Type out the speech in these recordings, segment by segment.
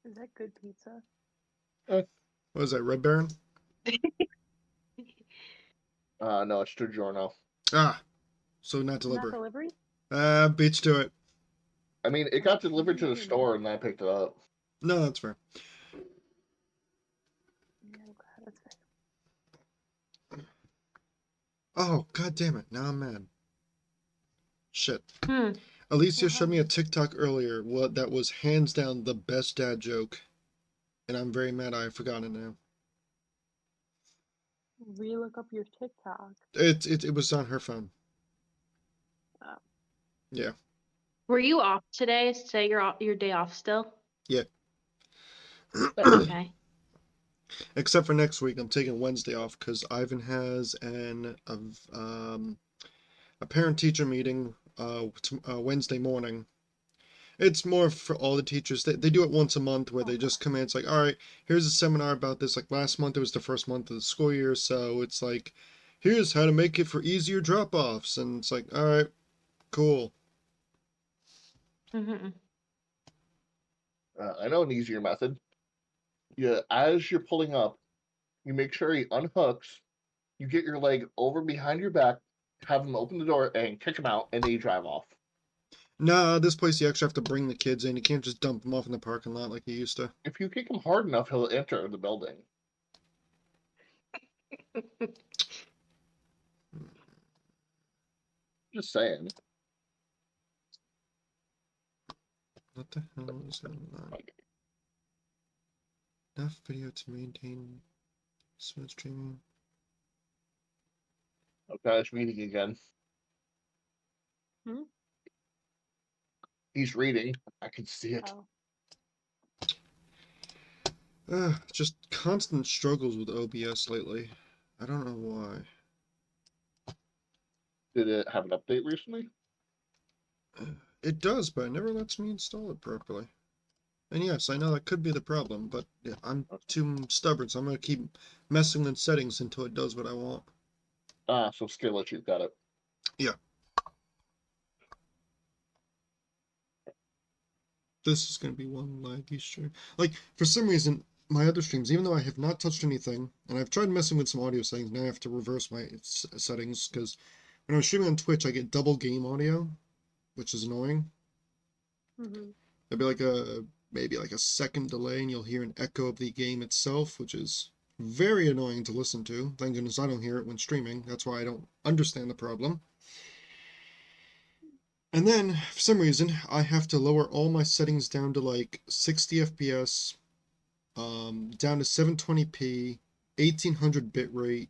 Is that good pizza? What is that, Red Baron? No, it's DiGiorno. Ah, so not Not delivery. delivery? Beach to it. I mean, it got delivered to the store and I picked it up. No, that's fair. Yeah, okay, that's fair. Oh, god damn it. Now I'm mad. Shit. What Alicia showed me a happened? TikTok earlier that was hands down the best dad joke. And I'm very mad I forgot it now. Relook up your TikTok. It was on her phone. Oh. Yeah. Were you off today? Is today your day off still? Yeah. Okay. Except for next week, I'm taking Wednesday off because Ivan has a parent-teacher meeting Wednesday morning. It's more for all the teachers. They do it once a month where they just come in. It's like, all right, here's a seminar about this. Like last month, it was the first month of the school year. So it's like, here's how to make it for easier drop-offs. And it's like, all right, cool. Mm-hmm. I know an easier method. Yeah, as you're pulling up, you make sure he unhooks. You get your leg over behind your back, have him open the door and kick him out, and then you drive off. Nah, this place you actually have to bring the kids in. You can't just dump them off in the parking lot like you used to. If you kick him hard enough, he'll enter the building. Just saying. What the hell is going on? Enough video to maintain smooth streaming. Okay, it's reading again. Hmm? He's reading. I can see it. Oh. Just constant struggles with OBS lately. I don't know why. Did it have an update recently? It does, but it never lets me install it properly. And yes, I know that could be the problem, but yeah, I'm too stubborn, so I'm gonna keep messing with settings until it does what I want. Ah, so Skillet, you've got it. Yeah. This is gonna be one laggy stream. Like, for some reason, my other streams, even though I have not touched anything, and I've tried messing with some audio settings, now I have to reverse my settings, because when I'm streaming on Twitch, I get double game audio, which is annoying. Mm-hmm. There'll be like maybe like a second delay, and you'll hear an echo of the game itself, which is very annoying to listen to. Thank goodness I don't hear it when streaming. That's why I don't understand the problem. And then, for some reason, I have to lower all my settings down to like 60 FPS, down to 720p, 1800 bitrate,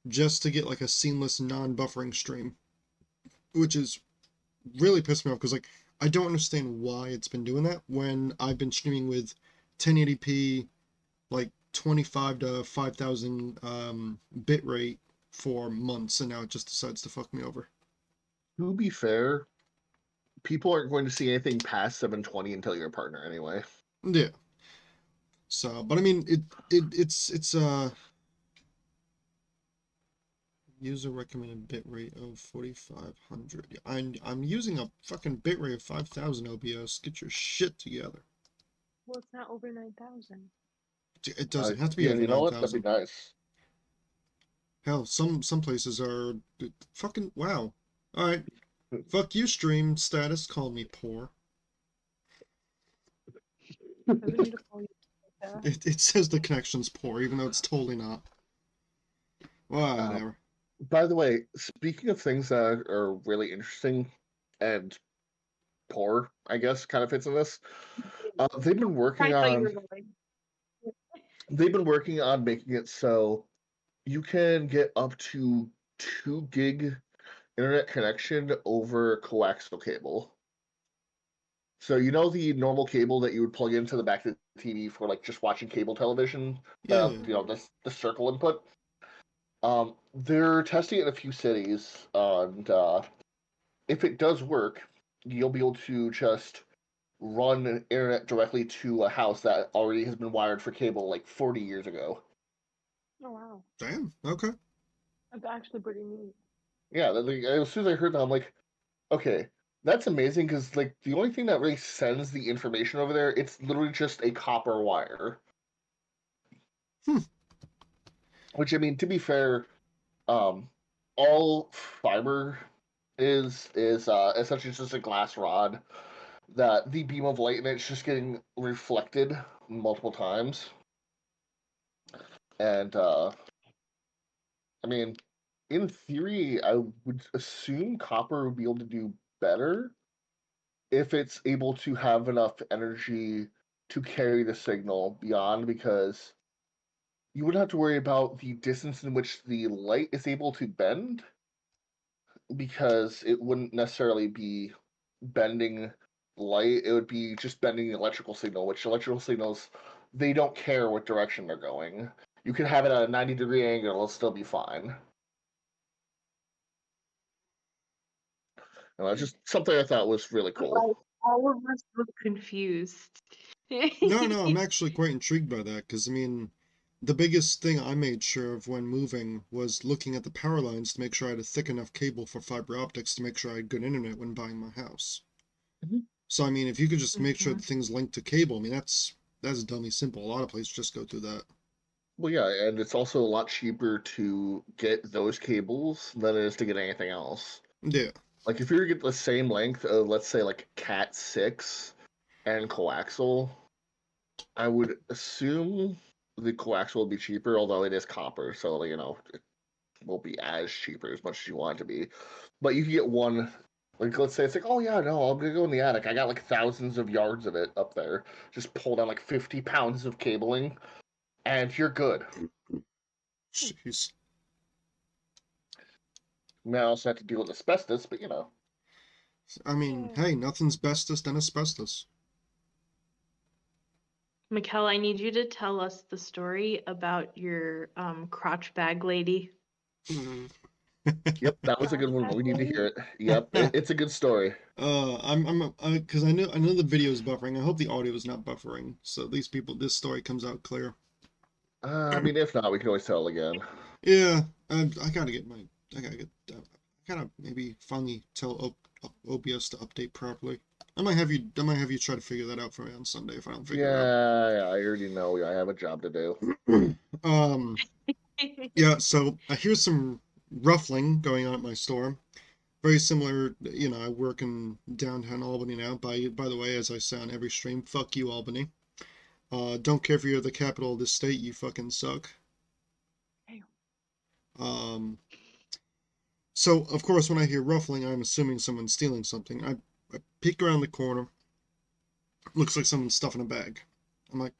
just to get like a seamless non-buffering stream, which is really pissed me off because like I don't understand why it's been doing that when I've been streaming with 1080p, like 25 to 5000 bitrate for months, and now it just decides to fuck me over. To be fair, people aren't going to see anything past 720 until you're a partner anyway. Yeah. So, but I mean, it's user recommended bitrate of 4500. I'm using a fucking bitrate of 5000 OBS. Get your shit together. Well, it's not over 9,000. It doesn't have to be Yeah, over you know what? That'd 9000. be nice. Hell, some places are fucking wow. All right, fuck you, stream status. Call me poor. Doesn't need to call you like that. It says the connection's poor, even though it's totally not. Whatever. By the way, speaking of things that are really interesting and poor, I guess, kind of fits in this. They've been working I thought you on. were going. They've been working on making it so you can get up to 2 gig internet connection over coaxial cable. So you know the normal cable that you would plug into the back of the TV for like just watching cable television, Yeah. you know, the circle input. They're testing it in a few cities, and if it does work, you'll be able to just run internet directly to a house that already has been wired for cable like 40 years ago. Oh, wow. Damn. Okay. That's actually pretty neat. Yeah, as soon as I heard that, I'm like, okay, That's amazing because like the only thing that really sends the information over there, it's literally just a copper wire. Hmm. Which I mean, to be fair, all fiber is essentially just a glass rod that the beam of light in it's just getting reflected multiple times. And I mean, in theory, I would assume copper would be able to do better if it's able to have enough energy to carry the signal beyond, because you wouldn't have to worry about the distance in which the light is able to bend, because it wouldn't necessarily be bending light, it would be just bending the electrical signal, which electrical signals, they don't care what direction they're going. You can have it at a 90-degree angle, it'll still be fine. And that's just something I thought was really cool. All of us look confused. No, I'm actually quite intrigued by that, because, I mean, the biggest thing I made sure of when moving was looking at the power lines to make sure I had a thick enough cable for fiber optics to make sure I had good internet when buying my house. Mhm. So, I mean, if you could just make sure Mhm. the thing's linked to cable, I mean, that's dummy simple. A lot of places just go through that. Well, yeah, and it's also a lot cheaper to get those cables than it is to get anything else. Yeah. Like, if you were to get the same length of, let's say, like Cat 6 and coaxial, I would assume the coaxial will be cheaper, although it is copper, so, you know, it won't be as cheaper as much as you want it to be. But you can get one, like, let's say it's like, oh, yeah, no, I'm going to go in the attic. I got like thousands of yards of it up there. Just pull down like 50 pounds of cabling, and you're good. Jeez. You may also have to deal with asbestos, but you know. I mean, Yeah. hey, nothing's bestest than asbestos. Mikkel, I need you to tell us the story about your crotch bag lady. Yep, that was a good one. We need to hear it. Yep, it's a good story. Because I know the video is buffering. I hope the audio is not buffering, so this story comes out clear. I mean, if not, we can always tell again. Yeah, I gotta get maybe finally tell OBS to update properly. I might have you try to figure that out for me on Sunday if I don't figure it out. Yeah, I already know. I have a job to do. Yeah, so here's some ruffling going on at my store. Very similar, I work in downtown Albany now. By the way, as I say on every stream, fuck you, Albany. Don't care if you're the capital of this state, you fucking suck. So, of course, when I hear ruffling, I'm assuming someone's stealing something. I peek around the corner. Looks like someone's stuffing a bag. I'm like,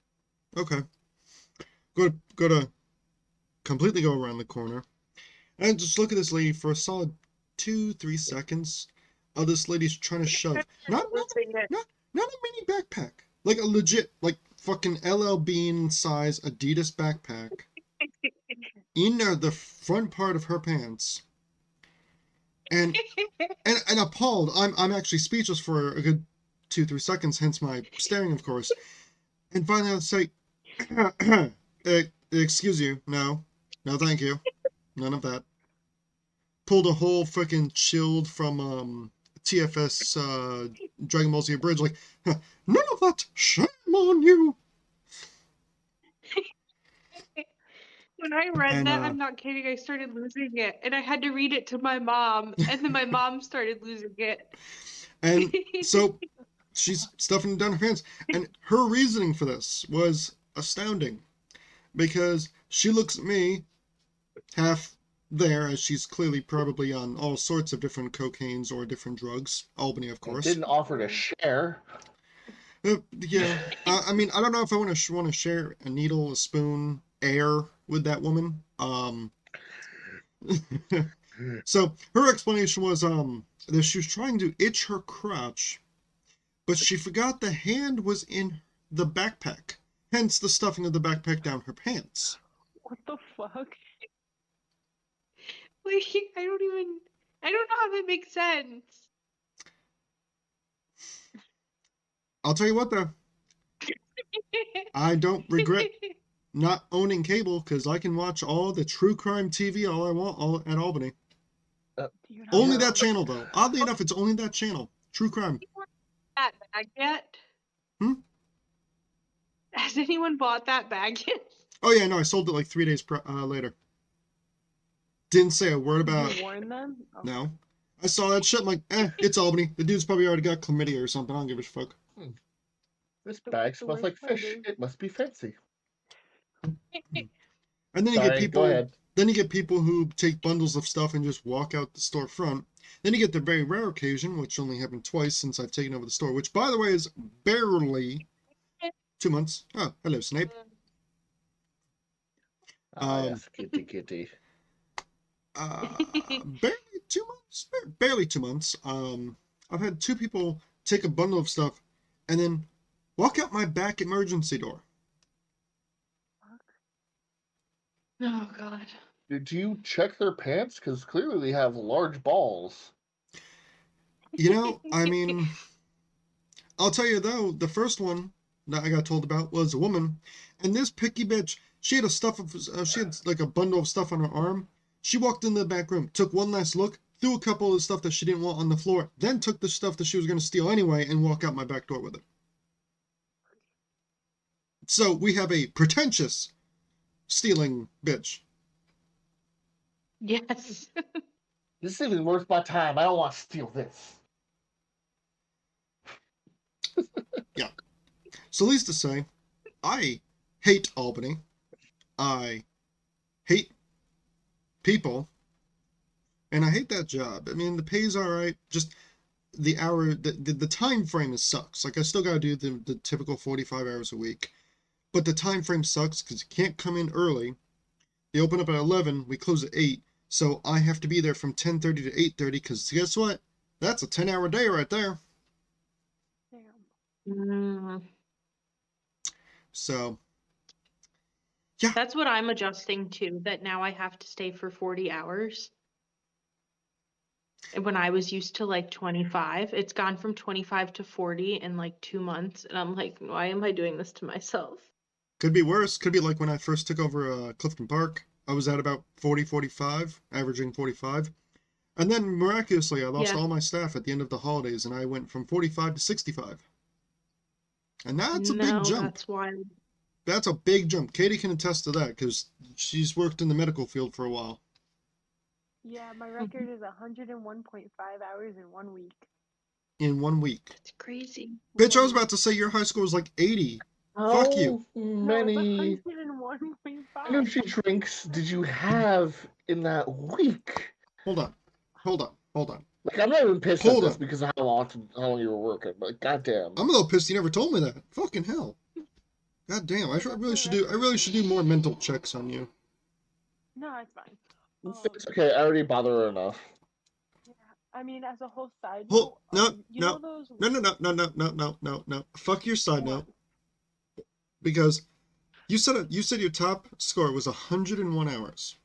okay. Go to completely go around the corner. And just look at this lady for a solid 2-3 seconds. This lady's trying to shove. Not a mini backpack. Like a legit, like fucking LL Bean size Adidas backpack. In the front part of her pants. And appalled. I'm actually speechless for a good 2-3 seconds, hence my staring, of course. And finally I'll say, excuse you, no, thank you, none of that. Pulled a whole freaking Chilled from TFS Dragon Ball Z Bridge, like, none of that, shame on you. When I read And, that, I'm not kidding, I started losing it. And I had to read it to my mom. And then my mom started losing it. And so she's stuffing it down her pants. And her reasoning for this was astounding. Because she looks at me, half there, as she's clearly probably on all sorts of different cocaines or different drugs. Albany, of course. Didn't offer to share. Yeah. I mean, I don't know if I want to share a needle, a spoon, air with that woman. So her explanation was that she was trying to itch her crotch, but she forgot the hand was in the backpack. Hence the stuffing of the backpack down her pants. What the fuck? Like, I don't know how that makes sense. I'll tell you what though, I don't regret not owning cable, because I can watch all the true crime TV all I want at Albany. Only that channel though. Oddly enough, it's only that channel. True crime. That bag yet? Hmm? Has anyone bought that bag yet? Oh yeah, no, I sold it like 3 days later. Didn't say a word Did about. you warn them? Oh. No. I saw that shit. I'm like, it's Albany. The dude's probably already got chlamydia or something. I don't give a fuck. This The- bag the smells worst like part fish. is- It must be fancy. And then you get Sorry, go people. ahead. Then you get people who take bundles of stuff and just walk out the store front. Then you get the very rare occasion, which only happened twice since I've taken over the store, which by the way is barely 2 months. Oh, hello, Snape. Yes, kitty, kitty. Barely 2 months. Barely 2 months. I've had two people take a bundle of stuff and then walk out my back emergency door. Oh god. Did you check their pants? Because clearly they have large balls. You know, I mean, I'll tell you though, the first one that I got told about was a woman, and this picky bitch, she had she had like a bundle of stuff on her arm. She walked in the back room, took one last look, threw a couple of stuff that she didn't want on the floor, then took the stuff that she was going to steal anyway and walk out my back door with it. So we have a pretentious stealing bitch. Yes. This isn't even worth my time. I don't want to steal this. Yeah. So, least to say, I hate Albany. I hate people. And I hate that job. I mean, the pay's alright. Just the hour, the time frame sucks. Like, I still gotta do the typical 45 hours a week. But the time frame sucks because you can't come in early. They open up at 11, we close at 8. So I have to be there from 10:30 to 8:30 because guess what? That's a 10-hour day right there. Damn. So, yeah. That's what I'm adjusting to, that now I have to stay for 40 hours. And when I was used to like 25, it's gone from 25 to 40 in like 2 months. And I'm like, why am I doing this to myself? Could be worse. Could be like when I first took over Clifton Park. I was at about 40, 45, averaging 45. And then miraculously, I lost Yeah. all my staff at the end of the holidays, and I went from 45 to 65. And that's a big No, jump. that's wild. That's a big jump. Katie can attest to that because she's worked in the medical field for a while. Yeah, my record is 101.5 hours in 1 week. In 1 week. That's crazy. Bitch, I was about to say your high school was like 80. How Fuck you. many 101.5. energy drinks did you have in that week? Hold on. Hold on. Hold on. Like, I'm not even pissed Hold at this on. because of how long you were working, but goddamn. I'm a little pissed you never told me that. Fucking hell. God damn, I really should do more mental checks on you. No, it's fine. It's okay, I already bother her enough. Yeah, I mean, as a whole side Hold, note, no, you no, know those. no. Fuck your side What? note. Because you said your top score was 101 hours.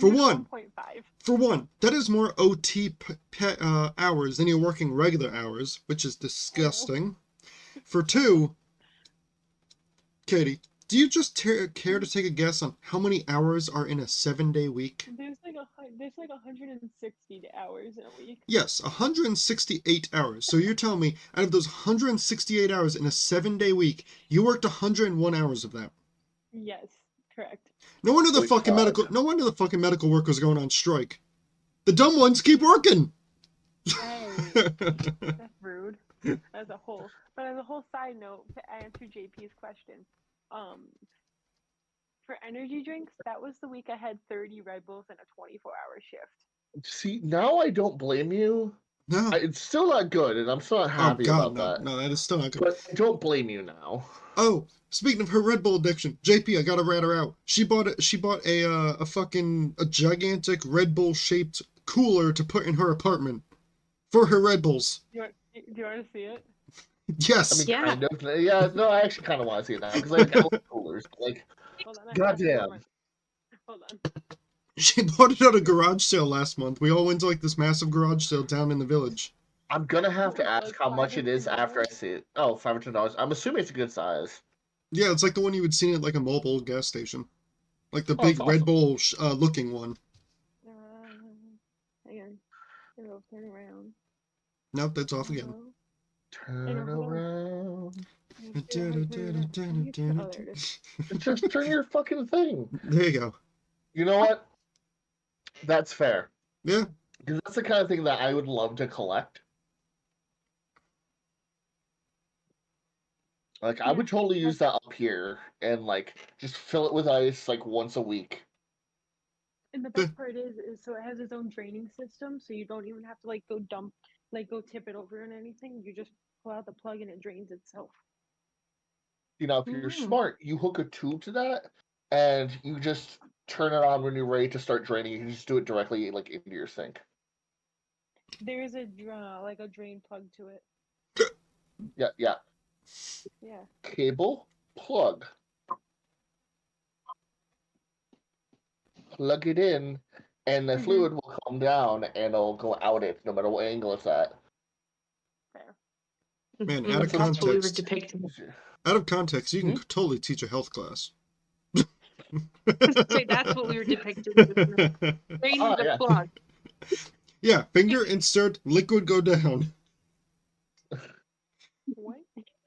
For one, 101.5. that is more OT hours than you're working regular hours, which is disgusting. For two, Katie, do you just care to take a guess on how many hours are in a 7-day week? There's like 160 hours in a week. Yes, 168 hours. So you're telling me out of those 168 hours in a 7-day week, you worked 101 hours of that. Yes, correct. No wonder the Wait, fucking God. medical workers are going on strike. The dumb ones keep working. Hey, that's rude. As a whole, but as a whole side note, to answer JP's question, for energy drinks, that was the week I had 30 Red Bulls in a 24-hour shift. See, now I don't blame you. No. It's still not good, and I'm still not Oh happy God, about no, that. no, that is still not good. But I don't blame you now. Oh, speaking of her Red Bull addiction, JP, I gotta rat her out. She bought a gigantic Red Bull shaped cooler to put in her apartment for her Red Bulls. Do you want to see it? Yes. I mean, Yeah. kind of. Yeah, no, I actually kind of want to see it now because I got coolers. Like, Hold on. goddamn. Hold on. She bought it at a garage sale last month. We all went to like this massive garage sale down in the village. I'm gonna have to What, ask like how much it is after I $500? see it. Oh, $500. I'm assuming it's a good size. Yeah, it's like the one you would see at like a mobile gas station, like the Oh, big that's Red awesome. Bull looking one. Hang on. It'll turn around. Nope, that's off again. Hello? Turn hold on. around. I feel like we're not- Oh, there it is. Just turn your fucking thing. There you go. You know what? That's fair. Yeah. Because that's the kind of thing that I would love to collect. Like, I would totally use that up here and, like, just fill it with ice, like, once a week. And the best part is so it has its own draining system, so you don't even have to like go go tip it over and anything. You just pull out the plug and it drains itself. You know, if you're smart, you hook a tube to that, and you just turn it on when you're ready to start draining. You can just do it directly, like, into your sink. There is a like a drain plug to it. Yeah, yeah. Yeah. Cable, plug. Plug it in, and the fluid will come down, and it'll go out it, no matter what angle it's at. Fair. Man, out of That's what we were context. depicting. Out of context, you can totally teach a health class. Say that's what we were depicting. Draining the plug. Yeah, finger insert, liquid go down. What?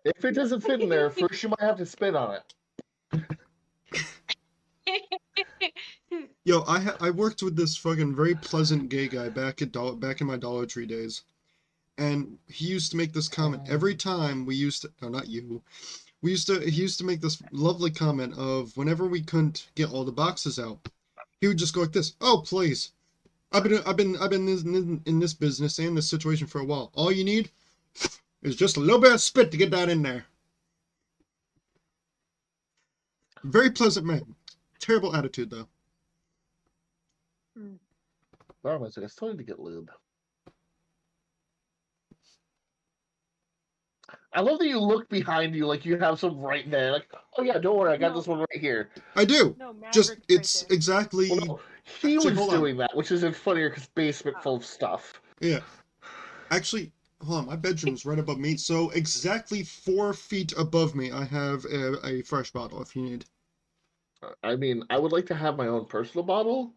If it doesn't fit in there, first you might have to spit on it. Yo, I worked with this fucking very pleasant gay guy back in my Dollar Tree days, and he used to make this comment every time we used to. No, not you. He used to make this lovely comment of whenever we couldn't get all the boxes out, he would just go like this. Oh, please. I've been in this business and this situation for a while. All you need is just a little bit of spit to get that in there. Very pleasant man. Terrible attitude though. Oh, I still need to get lube. I love that you look behind you like you have some right there. Like, oh yeah, don't worry, I got this one right here. I do. No, Just Maverick's it's right there. exactly. Well, no, he Actually, was hold on. doing that, which is funnier because basement full of stuff. Yeah. Actually, hold on. My bedroom's right above me, so exactly 4 feet above me, I have a fresh bottle if you need. I mean, I would like to have my own personal bottle.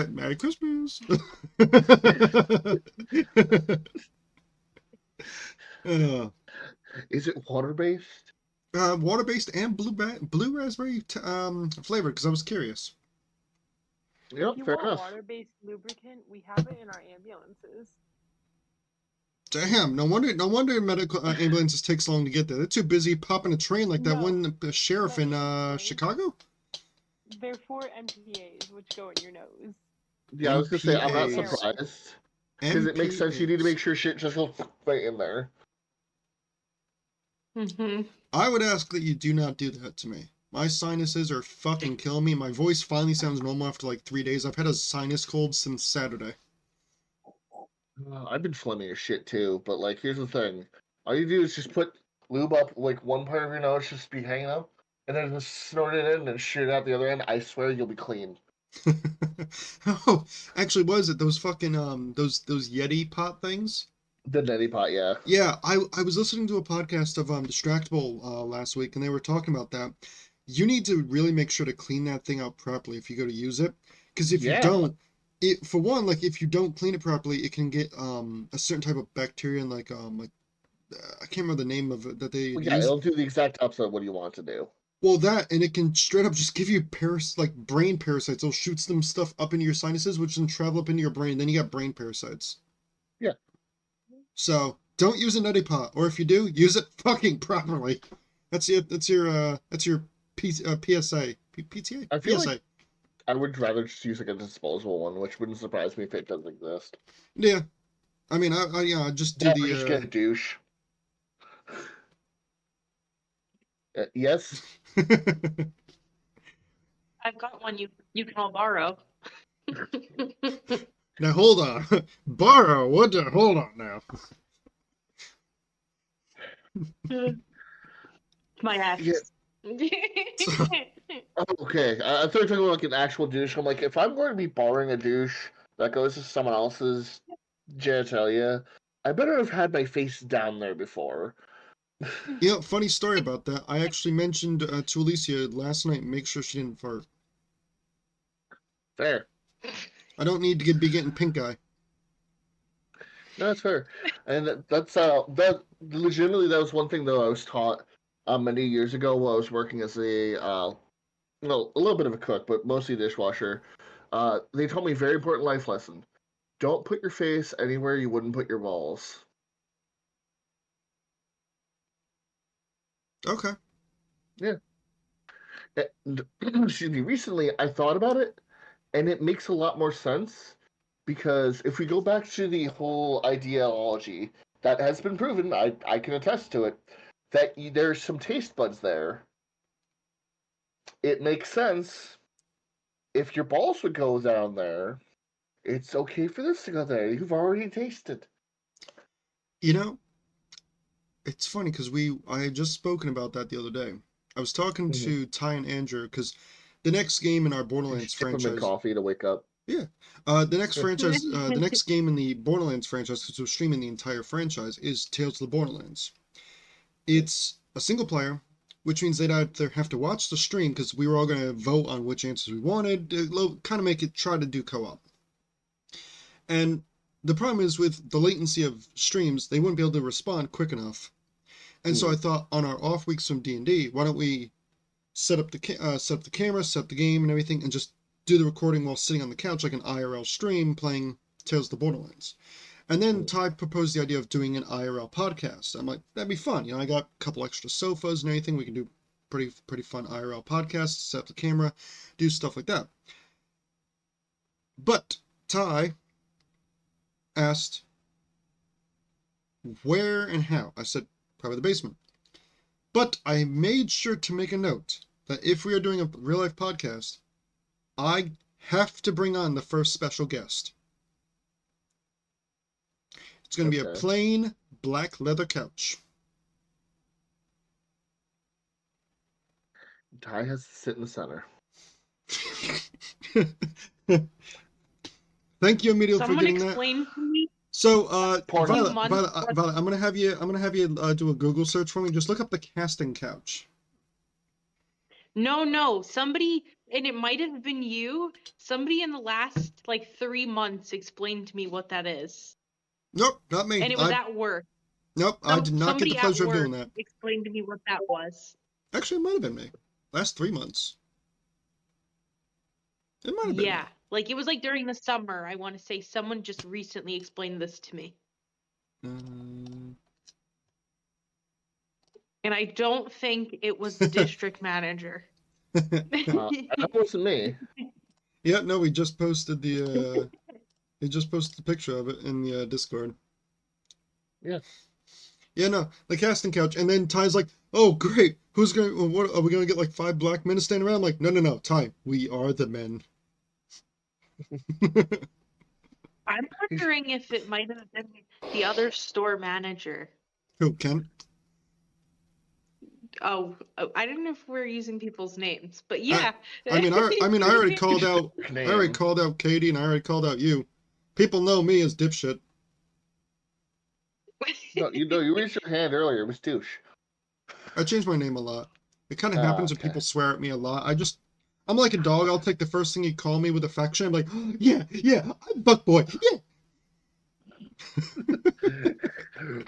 Merry Christmas. Is it water-based? Water-based and blue raspberry flavored, because I was curious. Yep, If you fair want enough. water-based lubricant, we have it in our ambulances. Damn, no wonder medical ambulances take so long to get there. They're too busy popping a train like that one sheriff in Chicago. They're for MPAs, which go in your nose. Yeah, I was gonna say I'm not MPAs. surprised because it makes sense. You need to make sure shit just goes right in there. I would ask that you do not do that to me. My sinuses are fucking killing me. My voice finally sounds normal after like 3 days. I've had a sinus cold since Saturday. I've been phlegmy as shit too, but like, here's the thing: all you do is just put lube up like one part of your nose, just be hanging up, and then just snort it in and shoot it out the other end. I swear you'll be clean. Oh, actually, what is it? Those fucking those Yeti pot things? The neti pot, yeah. Yeah, I was listening to a podcast of Distractable last week, and they were talking about that. You need to really make sure to clean that thing out properly if you go to use it, because if you don't, it for one, like if you don't clean it properly, it can get a certain type of bacteria and like I can't remember the name of it that they Well, yeah, use. it'll do the exact opposite of what you want it to do. Well, that, and it can straight up just give you like brain parasites. It'll shoot some stuff up into your sinuses, which then travel up into your brain. Then you got brain parasites. Yeah. So don't use a neti pot, or if you do, use it fucking properly. That's your PSA. PTA. I feel PSA. like I would rather just use like a disposable one, which wouldn't surprise me if it doesn't exist. Yeah. I mean, I just do the. Just get a douche. Yes. I've got one you can all borrow. Now hold on. Borrow? What the? Hold on now. My ex. Yeah. Okay, I thought you were talking about like an actual douche. I'm like, if I'm going to be borrowing a douche that goes to someone else's genitalia, I better have had my face down there before. You know, funny story about that. I actually mentioned to Alicia last night, make sure she didn't fart. Fair. I don't need to be getting pink eye. No, that's fair. And that's legitimately that was one thing though I was taught many years ago while I was working as a well, a little bit of a cook, but mostly dishwasher. They taught me a very important life lesson. Don't put your face anywhere you wouldn't put your balls. Okay. Yeah. And, excuse me, recently I thought about it, and it makes a lot more sense because if we go back to the whole ideology that has been proven, I can attest to it, that there's some taste buds there. It makes sense if your balls would go down there. It's okay for this to go there. You've already tasted. You know, it's funny because I had just spoken about that the other day. I was talking Mm-hmm. to Ty and Andrew because the next game in our Borderlands Dip them in franchise. coffee to wake up. Yeah. The next game in the Borderlands franchise, because we're streaming the entire franchise, is Tales of the Borderlands. It's a single player, which means they'd either have to watch the stream because we were all going to vote on which answers we wanted, kind of make it try to do co-op. And the problem is with the latency of streams, they wouldn't be able to respond quick enough. And so I thought on our off weeks from D&D, why don't we set up the camera, set up the game and everything, and just do the recording while sitting on the couch like an IRL stream playing Tales of the Borderlands. And then Ty proposed the idea of doing an IRL podcast. I'm like, that'd be fun. I got a couple extra sofas and everything. We can do pretty fun IRL podcasts, set up the camera, do stuff like that. But Ty asked where and how. I said, probably the basement. But I made sure to make a note that if we are doing a real life podcast, I have to bring on the first special guest. It's going to be a plain black leather couch. Ty has to sit in the center. Thank you, Emilio, for Someone getting that. explain to me. So, Pornhub. Violet, I'm gonna have you do a Google search for me. Just look up the casting couch. No, somebody, and it might have been you. Somebody in the last like 3 months explained to me what that is, Nope, not me. and it was at work. Nope, I did not get the Somebody pleasure at of work doing that. explained to me what that was. Actually, it might have been me. Last 3 months. It might have been. Yeah, like it was like during the summer. I want to say someone just recently explained this to me. Me. And I don't think it was the district manager. That wasn't me. Yeah, no, we just posted the picture of it in the Discord. Yeah. Yeah, no, the casting couch, and then Ty's like, "Oh, great! What are we gonna get? Like 5 black men to stand around?" I'm like, no, Ty, we are the men. I'm wondering if it might have been the other store manager. Who, Kent? Oh, I don't know if we're using people's names, but yeah. I already called out. I already called out Katie, and I already called out you. People know me as dipshit. No, you raised your hand earlier. It was douche. I changed my name a lot. It kind of happens when people swear at me a lot. I'm like a dog. I'll take the first thing you call me with affection. I'm like, oh, yeah, I'm Buck Boy. Yeah.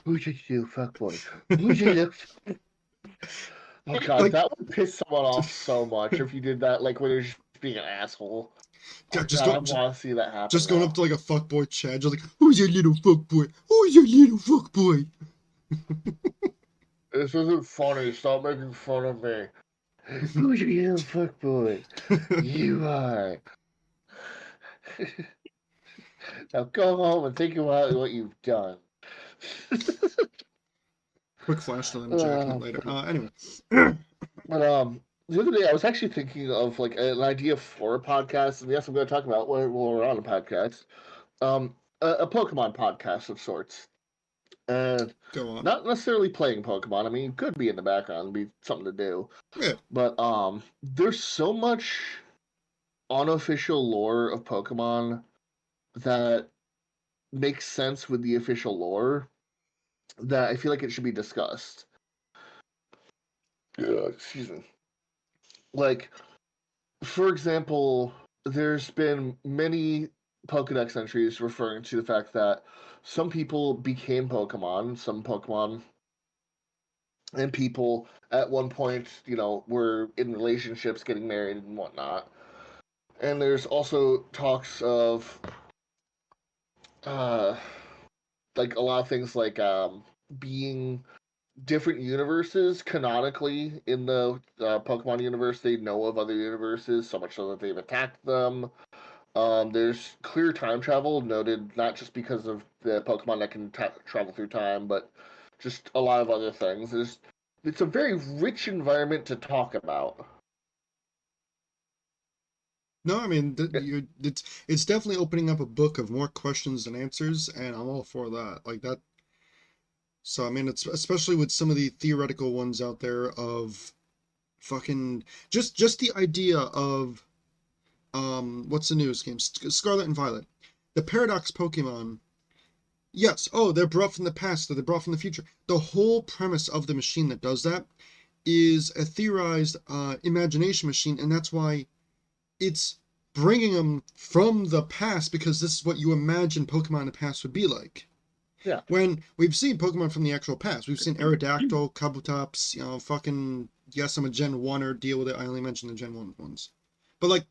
Who's you, fuck boy? Who's you? Oh god, like, that would piss someone off so much if you did that. Like when you're just being an asshole. I want to see that happen. Just going up to like a fuckboy Chad, just like, who's your little fuckboy? Who's your little fuckboy? This isn't funny. Stop making fun of me. Who's your little fuckboy? You are. Now go home and think about what you've done. Quick flash to them jacking it later. Anyway. But the other day I was actually thinking of like an idea for a podcast, and yes, I'm going to talk about when we're on a podcast. A Pokemon podcast of sorts. And go on. Not necessarily playing Pokemon. I mean, it could be in the background, be something to do. Yeah. But there's so much unofficial lore of Pokemon that makes sense with the official lore that I feel like it should be discussed. Excuse me. Like, for example, there's been many Pokedex entries referring to the fact that some people became Pokemon, some Pokemon and people at one point, were in relationships, getting married and whatnot. And there's also talks of uh, like a lot of things like being different universes canonically in the Pokemon universe. They know of other universes so much so that they've attacked them. There's clear time travel noted, not just because of the Pokemon that can travel through time, but just a lot of other things. It's a very rich environment to talk about. No, I mean, it's definitely opening up a book of more questions than answers, and I'm all for that. Like that. So I mean, it's especially with some of the theoretical ones out there of fucking just the idea of what's the newest game? Scarlet and Violet. The Paradox Pokemon. Yes, oh, they're brought from the past, or they're brought from the future. The whole premise of the machine that does that is a theorized imagination machine, and that's why it's bringing them from the past, because this is what you imagine Pokemon in the past would be like. Yeah. When we've seen Pokemon from the actual past, we've seen Aerodactyl, Kabutops, fucking, yes, I'm a Gen 1er, deal with it, I only mentioned the Gen 1 ones. But, like,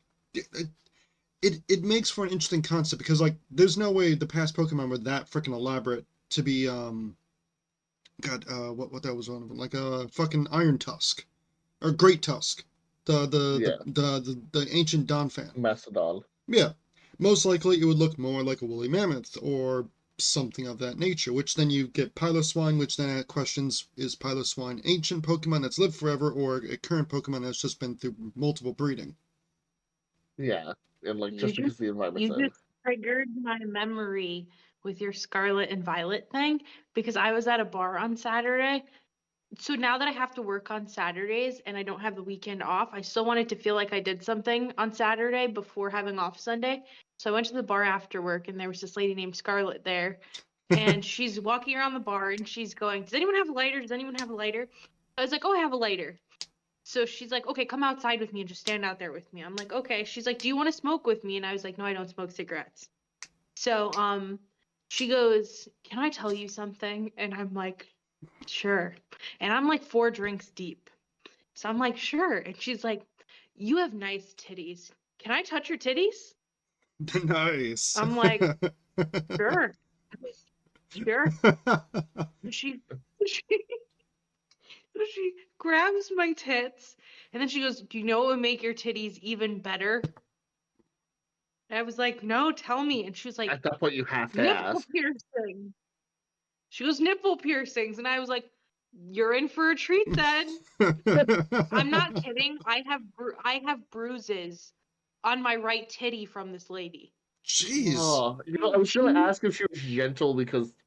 it makes for an interesting concept, because, like, there's no way the past Pokemon were that freaking elaborate to be, what that was one of them, like a fucking Iron Tusk, or Great Tusk, the ancient Donphan. Mastodon. Yeah, most likely it would look more like a woolly mammoth or something of that nature, which then you get Piloswine, which then questions, is Piloswine ancient Pokemon that's lived forever, or a current Pokemon that's just been through multiple breeding? Yeah, and like You just because just the environment's you in. just triggered my memory with your Scarlet and Violet thing, because I was at a bar on Saturday. So now that I have to work on Saturdays and I don't have the weekend off, I still wanted to feel like I did something on Saturday before having off Sunday. So I went to the bar after work, and there was this lady named Scarlet there. And she's walking around the bar and she's going, "Does anyone have a lighter? Does anyone have a lighter?" I was like, "Oh, I have a lighter." So she's like, "Okay, come outside with me and just stand out there with me." I'm like, "Okay." She's like, "Do you want to smoke with me?" And I was like, "No, I don't smoke cigarettes." So she goes, "Can I tell you something?" And I'm like, "Sure." And I'm like 4 drinks deep. So I'm like, "Sure." And she's like, "You have nice titties. Can I touch your titties?" Nice. I'm like, "Sure." Sure. She she she grabs my tits, and then she goes, "Do you know what would make your titties even better?" And I was like, "No, tell me." And she was like, At that point, you have to "Nipple ask. piercing." She goes, "Nipple piercings." And I was like, "You're in for a treat then." I'm not kidding. I have bruises on my right titty from this lady. Jeez. Oh, I was gonna ask if she was gentle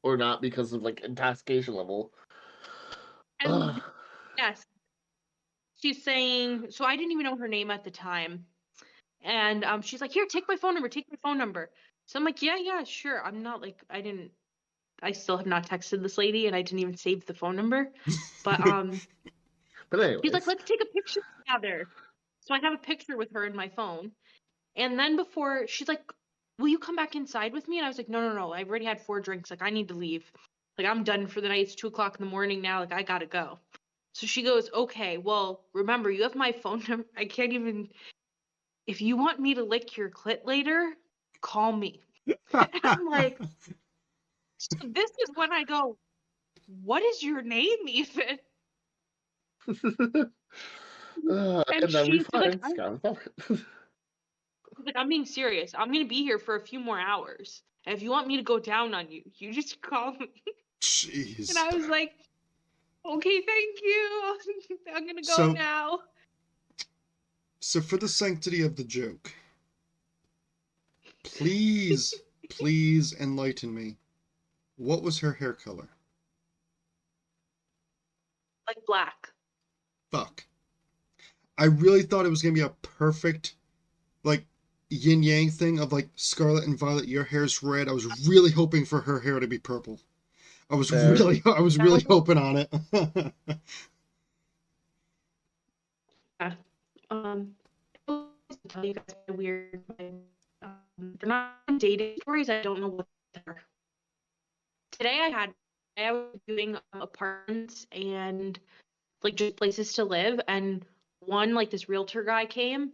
or not because of like intoxication level. And yes, she's saying, so I didn't even know her name at the time. And she's like, "Here, take my phone number, take my phone number." So I'm like, "Yeah, yeah, sure." I'm not like, I still have not texted this lady, and I didn't even save the phone number. But But she's like, anyways, "Let's take a picture together." So I have a picture with her in my phone. And then before, she's like, "Will you come back inside with me?" And I was like, "No, no, no. I've already had 4 drinks. Like, I need to leave. Like, I'm done for the night. It's 2 o'clock in the morning now. Like, I gotta go." So she goes, "Okay, well, remember, you have my phone number. I can't even, if you want me to lick your clit later, call me." And I'm like, so this is when I go, "What is your name even?" And and then we she's like, find Scarlet Violet. She's like, "I'm being serious. I'm gonna be here for a few more hours. And if you want me to go down on you, you just call me." And Jeez. I was like, "Okay, thank you. I'm gonna go So, now." so for the sanctity of the joke, please, please enlighten me. What was her hair color? Like black. Fuck. I really thought it was gonna be a perfect, like, yin yang thing of like Scarlet and Violet, your hair's red. I was really hoping for her hair to be purple. I was Fair. really hoping on it. Yeah. I'll tell you guys my weird. they're not dating stories. I don't know what they're. Today I was doing apartments and like just places to live, and one like this realtor guy came,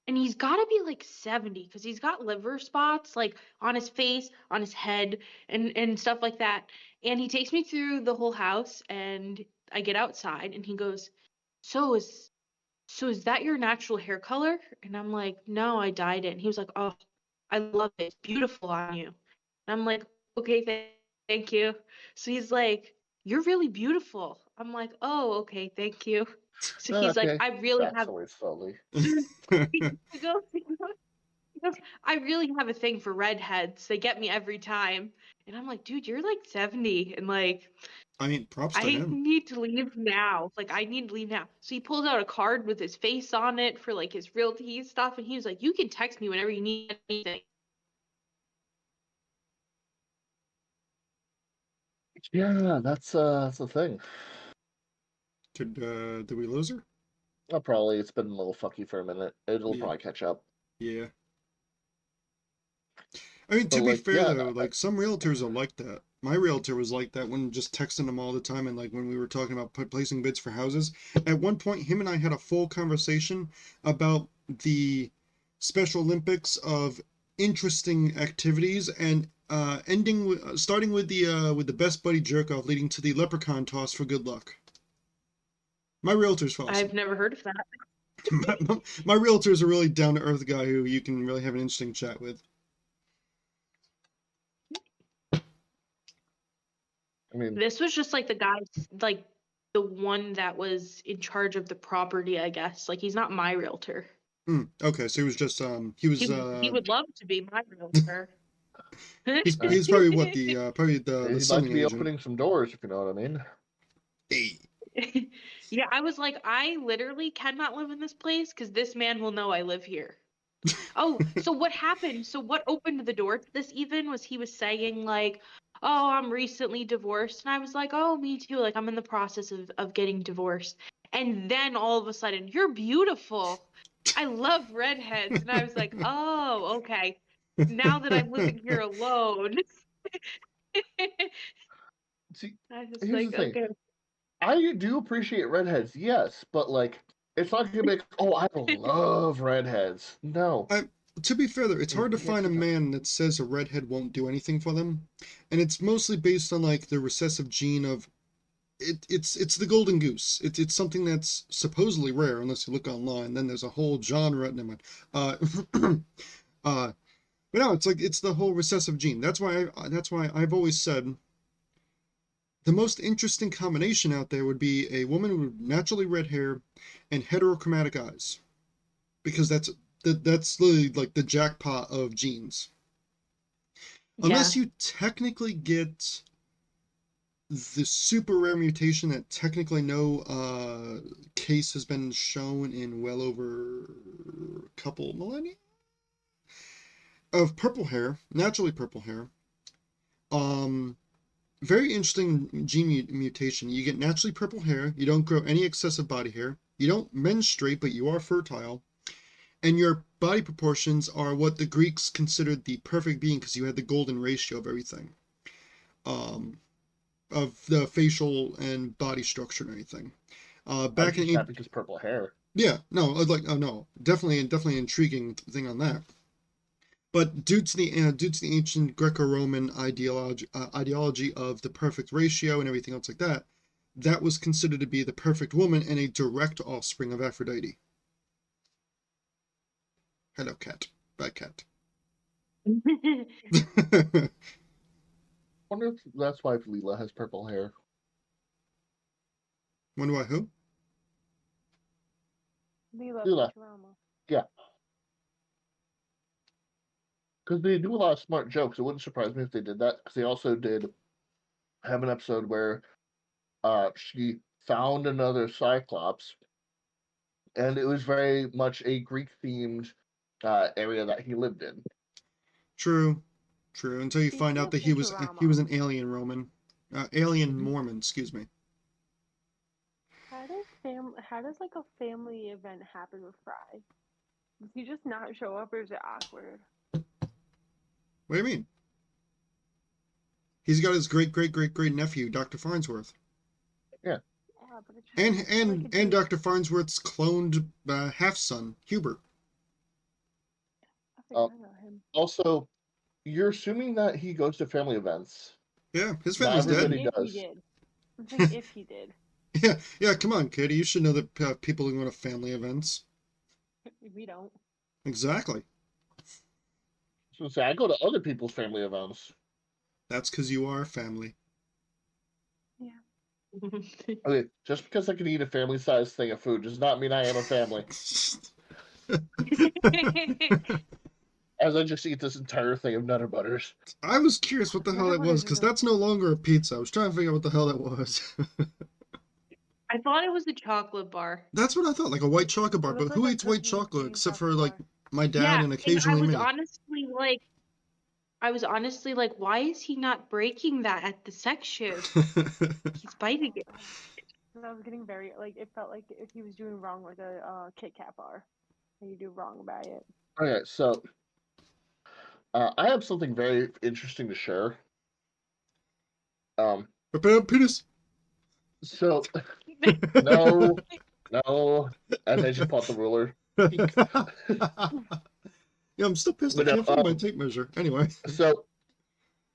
and he's got to be like 70 because he's got liver spots like on his face, on his head, and stuff like that. And he takes me through the whole house, and I get outside, and he goes, "So is that your natural hair color?" And I'm like, "No, I dyed it." And he was like, "Oh, I love it. It's beautiful on you." And I'm like, "Okay, thank you." So he's like, "You're really beautiful." I'm like, "Oh, okay, thank you." So he's like, Okay. "I really That's have." always slowly. He goes, "I really have a thing for redheads. They get me every time." And I'm like, "Dude, you're like 70 and like I mean, props to I him. need to leave now. Like, I need to leave now." So he pulls out a card with his face on it for like his realty stuff, and he was like, "You can text me whenever you need anything." Yeah, that's the thing. Did we lose her? Probably it's been a little fucky for a minute. It'll Yeah. probably catch up. Yeah. I mean, But to be like, fair yeah, though, like some realtors are like that. My realtor was like that when just texting him all the time, and like when we were talking about placing bids for houses. At one point, him and I had a full conversation about the Special Olympics of interesting activities, and starting with the best buddy jerk off, leading to the leprechaun toss for good luck. My realtor's awesome. I've never heard of that. My realtor's a really down to earth guy who you can really have an interesting chat with. I mean, This was just like the guy, like the one that was in charge of the property, I guess. Like, he's not my realtor. Okay, so he was just He would love to be my realtor. he's probably what the he'd like to selling be agent. opening some doors, if you know what I mean. Hey. Yeah, I was like, I literally cannot live in this place because this man will know I live here. Oh, so what happened? So what opened the door to this even was he was saying like, "Oh, I'm recently divorced." And I was like, "Oh, me too. Like I'm in the process of getting divorced." And then all of a sudden, "You're beautiful. I love redheads." And I was like, "Oh, okay. Now that I'm living here alone." See, I was here's the like, thing. "Okay." I do appreciate redheads, yes, but like, it's not gonna be like, oh, I love redheads. No, To be fair though, it's hard to you can't find a do that. man that says a redhead won't do anything for them, and it's mostly based on like the recessive gene of it's the golden goose. It's something that's supposedly rare unless you look online. Then there's a whole genre. Never mind. Uh, uh, but no, it's like it's the whole recessive gene. That's why I've always said the most interesting combination out there would be a woman with naturally red hair and heterochromatic eyes, because that's literally like the jackpot of genes. Yeah. Unless you technically get the super rare mutation that technically no case has been shown in well over a couple millennia of purple hair, naturally purple hair. Um, Very interesting gene mutation. You get naturally purple hair. You don't grow any excessive body hair. You don't menstruate, but you are fertile. And your body proportions are what the Greeks considered the perfect being because you had the golden ratio of everything, um, of the facial and body structure and everything. I'm Back just in happy because purple hair. yeah, no, I'd like oh no, definitely intriguing thing on that. But due to the ancient Greco-Roman ideology of the perfect ratio and everything else like that, that was considered to be the perfect woman and a direct offspring of Aphrodite. Hello, cat. Bye, cat. Wonder if that's why Leela has purple hair. Wonder why who? Leela Leela, Futurama. yeah, because they do a lot of smart jokes. It wouldn't surprise me if they did that. Because they also did have an episode where she found another Cyclops, and it was very much a Greek themed area that he lived in. True, true. Until you find Speaking out of that he was Futurama, an alien Roman, alien Mhm. Mormon. Excuse me. how does like a family event happen with Fry? Does he just not show up or is it awkward? What do you mean? He's got his great nephew, Dr. Farnsworth, Yeah, but it just and seems like and a and dude. Dr. Farnsworth's cloned half son, Hubert. I think I know him. Also, you're assuming that he goes to family events. Yeah, his Not family's everybody dead. If he does. did. I'm saying if he did. Yeah. Come on, Katie. You should know that people who go to family events. We don't. Exactly. So say I go to other people's family events. That's because you are family. Okay, just because I can eat a family-sized thing of food does not mean I am a family. As I just eat this entire thing of Nutter Butters. I was curious what the hell Nutter that was, Butters are because really that's no longer a pizza. I was trying to figure out what the hell that was. I thought it was a chocolate bar. That's what I thought, like a white chocolate bar. It But looked who like a eats white cookie and chocolate cream except for chocolate like bar. my dad Yeah, and and occasionally me? I was honestly like, why is he not breaking that at the section? He's biting it. And I was getting very like it felt like if he was doing wrong with a Kit Kat bar, and you do wrong by it. Okay, so I have something very interesting to share. Prepare penis. So no, as I just bought the ruler. Yeah, I'm still pissed. I But can't find my tape measure. Anyway. So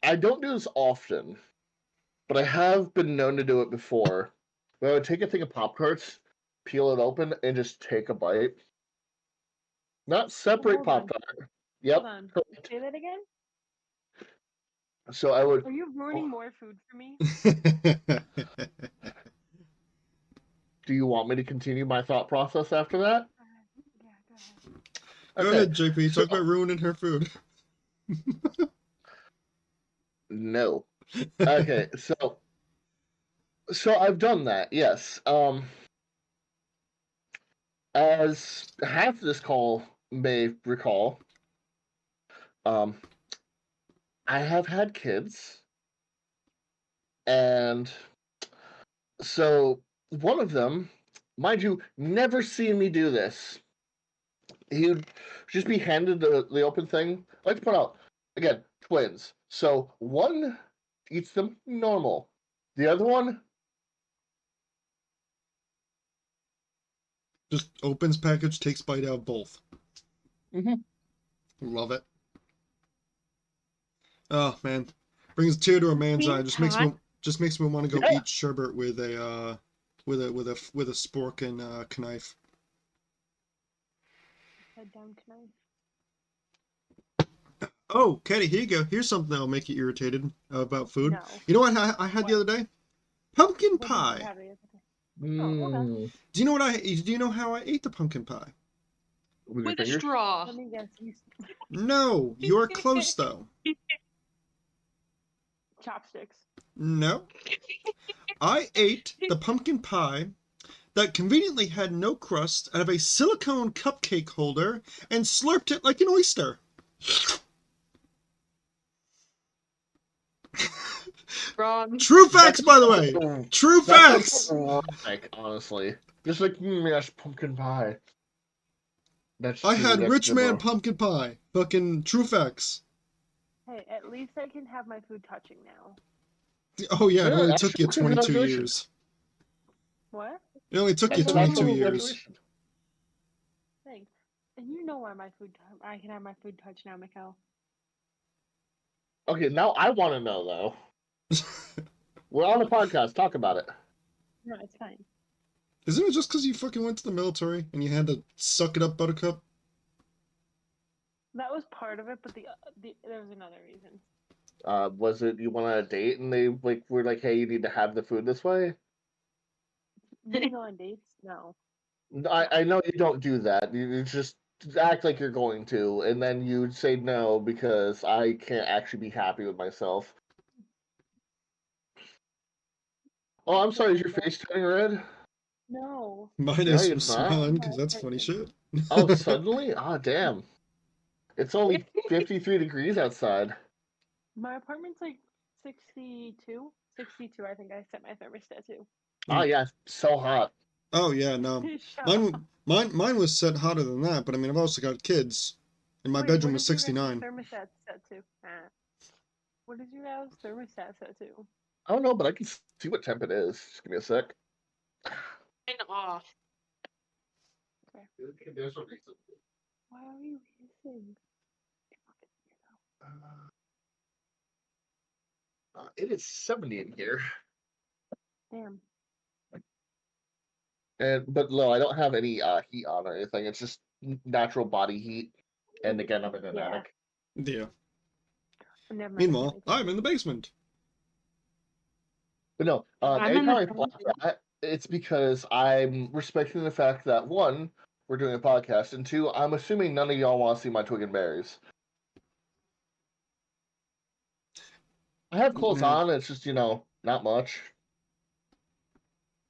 I don't do this often, but I have been known to do it before. Where I would take a thing of Pop-Tarts, peel it open, and just take a bite. Not separate Hold on. Pop-Tart. Yep. Hold on. Correct. Say that again. So I would. Are you ruining more food for me? Do you want me to continue my thought process after that? Yeah, go ahead. Go Okay. ahead, JP. So- Talk about ruining her food. No. Okay, so I've done that, yes. As half this call may recall, I have had kids, and so one of them, mind you, never seen me do this. He would just be handed the open thing. Let's put out again, twins. So one eats them normal. The other one, Just opens package, takes bite out of both. Mhm. Love it. Oh man, brings a tear to a man's eye. Just makes me want to go Yeah. eat sherbet with a spork and knife. Head down tonight. Oh, Katie, here you go. Here's something that'll make you irritated about food. No. You know what I had the other day? Pumpkin What did you pie. have the other day? Mm, Do you know how I ate the pumpkin pie? with your With a fingers? straw. Let me guess. You No, you're close though. chopsticks. No. I ate the pumpkin pie that conveniently had no crust out of a silicone cupcake holder and slurped it like an oyster. Wrong. True facts, by the way. True facts. Like, honestly. Just like, yes, pumpkin pie. That's I true, had that's rich good, man bro. pumpkin pie. Fucking true facts. Hey, at least I can have my food touching now. Oh yeah, it Yeah, only that's took you true. 22 Congratulations. years. What? It only took you That's an 22 absolute years. congratulations. Thanks. And you know why my food? I can have my food touched now, Mikhail. Okay, now I want to know, though. We're on the podcast. Talk about it. No, it's fine. Isn't it just because you fucking went to the military and you had to suck it up, Buttercup? That was part of it, but there was another reason. Was it you went on a date and they were like, hey, you need to have the food this way? You go on dates? No. I know you don't do that. You just act like you're going to, and then you say no because I can't actually be happy with myself. Oh, I'm sorry. Is your face turning red? No. Mine No, is it's not. smiling because that's funny shit. Oh, suddenly? Ah, damn. It's only 53 degrees outside. My apartment's like 62. 62, I think I set my thermostat to. Oh, yeah. So hot. Oh yeah, no. Shut up. Mine was set hotter than that, but I mean I've also got kids. And my Wait, bedroom what was is your guys' 69. thermostat set to? What is your guys' thermostat set to? I don't know, but I can see what temp it is. Just give me a sec. And off. There's a reason. Why are you racing? It is 70 in here. Damn. But no, I don't have any heat on or anything. It's just natural body heat. And again, I'm in an Yeah. attic. Yeah. Never mind. Meanwhile, I'm in the basement. But no, I'm in the anytime I flash that, it's because I'm respecting the fact that one, we're doing a podcast, and two, I'm assuming none of y'all want to see my twig and berries. I have clothes No. on. It's just not much.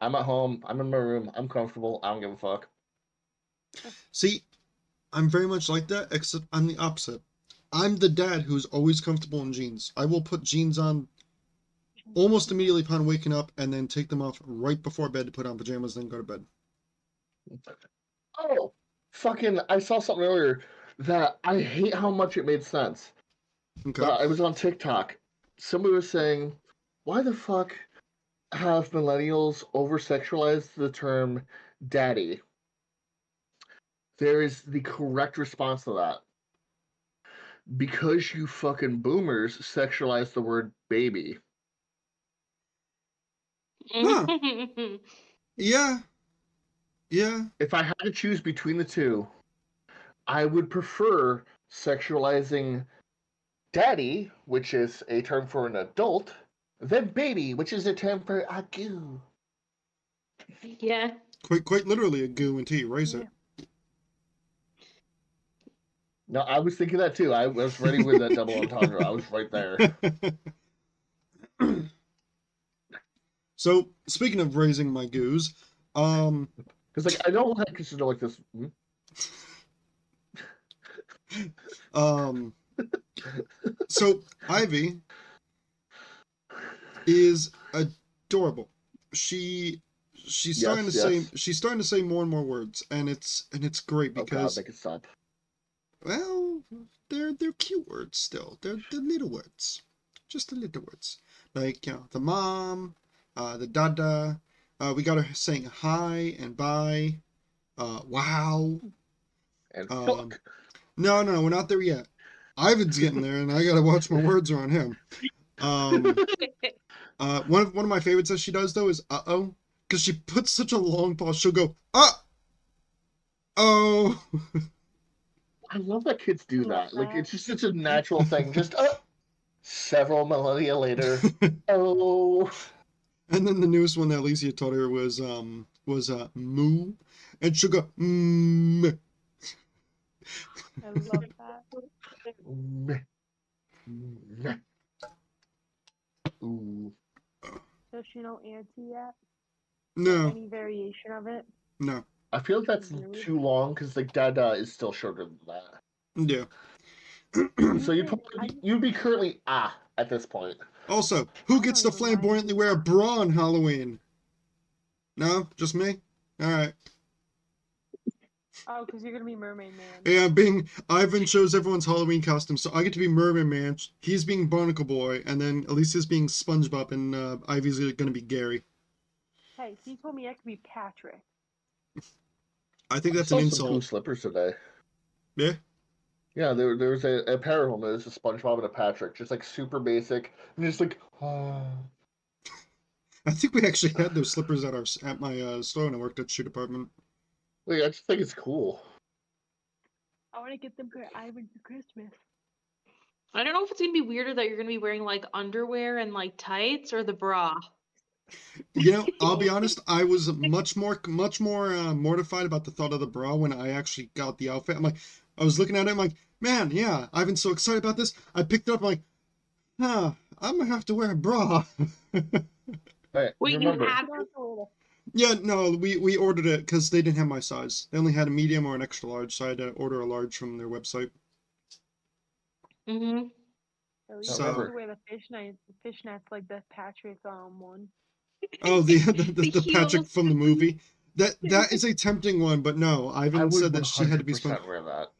I'm at home. I'm in my room. I'm comfortable. I don't give a fuck. See, I'm very much like that, except I'm the opposite. I'm the dad who's always comfortable in jeans. I will put jeans on almost immediately upon waking up and then take them off right before bed to put on pajamas, then go to bed. Oh, fucking! I saw something earlier that I hate how much it made sense. Okay. It was on TikTok. Somebody was saying, "Why the fuck have millennials over-sexualized the term daddy?" There is the correct response to that. Because you fucking boomers sexualize the word baby. Huh. Yeah. Yeah. If I had to choose between the two, I would prefer sexualizing daddy, which is a term for an adult, than baby, which is a term for a goo. Yeah. Quite literally a goo until you raise it. No, I was thinking that too. I was ready with that double entendre. I was right there. So, speaking of raising my goos, Because I don't like consider like this. So Ivy is adorable. She's starting to say she's starting to say more and more words, and it's great because make it stop. well, they're cute words still. They're little words, just the little words like the mom, the dada. We got her saying hi and bye. Wow. And fuck. No, we're not there yet. Ivan's getting there, and I gotta watch my words around him. One of my favorites that she does though is oh, because she puts such a long pause. She'll go oh. I love that kids do that. Like it's just such a natural thing. Just several millennia later. Oh. And then the newest one that Alicia taught her was moo, and she'll go mm. I love that. Ooh. Does she know auntie yet? No. Any variation of it? No. I feel like that's too long because like dada is still shorter than that. Yeah. So you'd be currently at this point. Also, who gets to flamboyantly wear a bra on Halloween? No, just me. All right. Oh, because you're gonna be Mermaid Man. Yeah, Ivan shows everyone's Halloween costume, so I get to be Mermaid Man. He's being Barnacle Boy, and then Alicia's being SpongeBob, and Ivy's gonna be Gary. Hey, he told me I could be Patrick. I think that's an insult. Some cool slippers today. Yeah. Yeah, there was a pair of them. There's a SpongeBob and a Patrick, just like super basic, and just like. I think we actually had those slippers at my store when I worked at shoe department. Wait, I just think it's cool. I want to get them for Ivan for Christmas. I don't know if it's gonna be weirder that you're gonna be wearing like underwear and like tights or the bra. You know, I'll be honest. I was much more mortified about the thought of the bra when I actually got the outfit. I was looking at it. I'm like, man, yeah, I've been so excited about this. I picked it up. I'm like, I'm gonna have to wear a bra. Hey, Wait, you have Yeah, no, we ordered it because they didn't have my size. They only had a medium or an extra large, so I had to order a large from their website. Mm-hmm. So you have to wear the fishnets like the Patrick one. Oh, the Patrick from the movie. That is a tempting one, but no, Ivan said that she had to be wear that.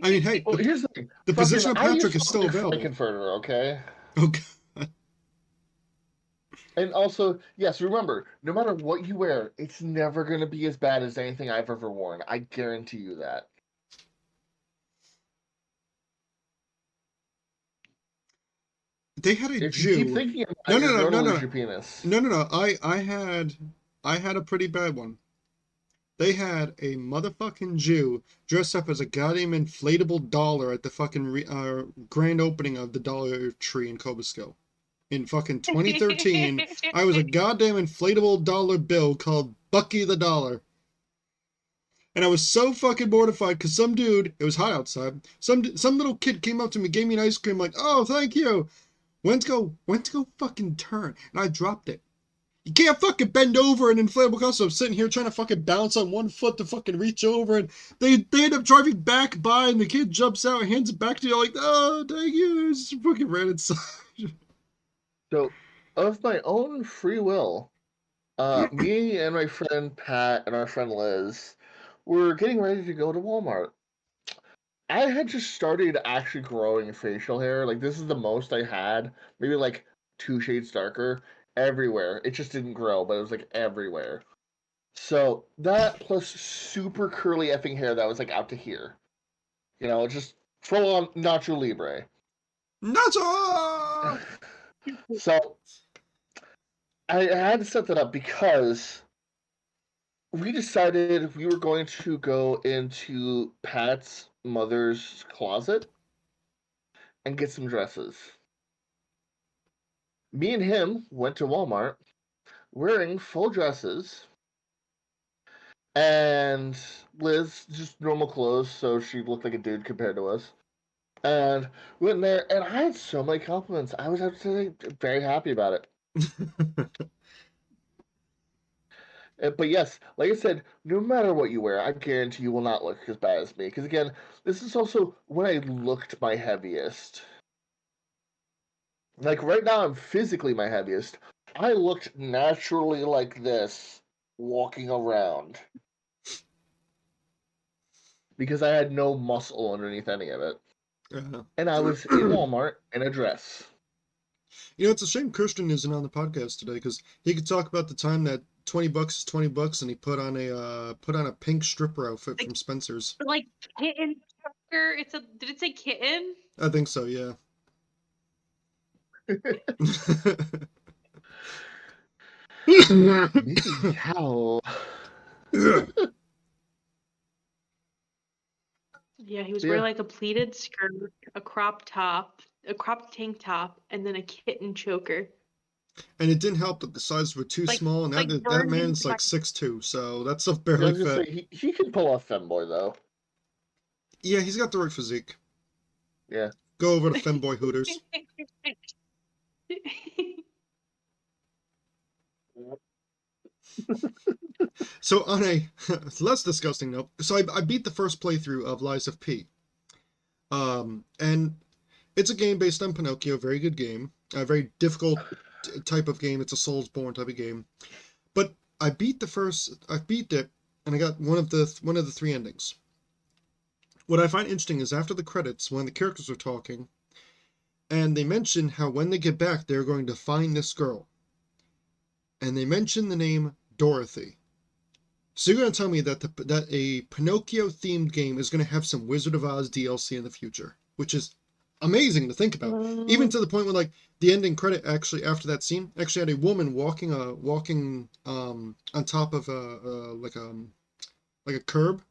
I mean, hey, Well, here's the thing. the Fucking, position of I use Patrick is still fucking flight available. converter, okay? Oh, God. And also, yes, remember, no matter what you wear, it's never going to be as bad as anything I've ever worn. I guarantee you that. They had a If you keep Jew. thinking about No, it, no, you're no, going to no, lose no, your penis. no. I had a pretty bad one. They had a motherfucking Jew dress up as a goddamn inflatable dollar at the fucking grand opening of the Dollar Tree in Cobusco. In fucking 2013, I was a goddamn inflatable dollar bill called Bucky the Dollar. And I was so fucking mortified because some dude, it was hot outside, some little kid came up to me, gave me an ice cream, like, oh, thank you. Went to go fucking turn, and I dropped it. You can't fucking bend over an inflatable costume. I'm sitting here trying to fucking balance on one foot to fucking reach over, and they end up driving back by, and the kid jumps out and hands it back to you, like, oh, thank you. It's fucking ran inside. So, of my own free will, me and my friend Pat and our friend Liz were getting ready to go to Walmart. I had just started actually growing facial hair. Like, this is the most I had, maybe like 2 shades darker, everywhere. It just didn't grow, but it was like everywhere. So, that plus super curly effing hair that was like out to here. You know, just full on Nacho Libre. Nacho! So, I had to set that up because we decided we were going to go into Pat's mother's closet and get some dresses. Me and him went to Walmart wearing full dresses, and Liz just normal clothes, so she looked like a dude compared to us. And we went in there, and I had so many compliments. I was absolutely very happy about it. But yes, like I said, no matter what you wear, I guarantee you will not look as bad as me. Because again, this is also when I looked my heaviest. Like right now, I'm physically my heaviest. I looked naturally like this walking around because I had no muscle underneath any of it. And I was in Walmart in a dress. You know, it's a shame Christian isn't on the podcast today because he could talk about the time that $20 is $20 and he put on a pink stripper outfit from Spencer's. Like kitten choker. Did it say kitten? I think so, yeah. Meow. Yeah, he was Yeah. wearing like a pleated skirt, a crop tank top, and then a kitten choker. And it didn't help that the sizes were too Like- small, and like that burned man's into like my- 6'2", so that stuff I barely was gonna fit. say he can pull off femboy though. Yeah, he's got the right physique. Yeah. Go over to Femboy Hooters. So on a less disgusting note, so I beat the first playthrough of Lies of P. And it's a game based on Pinocchio, very good game, a very difficult type of game. It's a Soulsborne type of game, but I beat it, and I got one of the 3 endings. What I find interesting is after the credits, when the characters are talking, and they mention how when they get back, they're going to find this girl, and they mention the name Dorothy. So you're going to tell me that that a Pinocchio-themed game is going to have some Wizard of Oz DLC in the future, which is amazing to think about. Even to the point where, like, the ending credit actually after that scene actually had a woman walking on top of like a curb,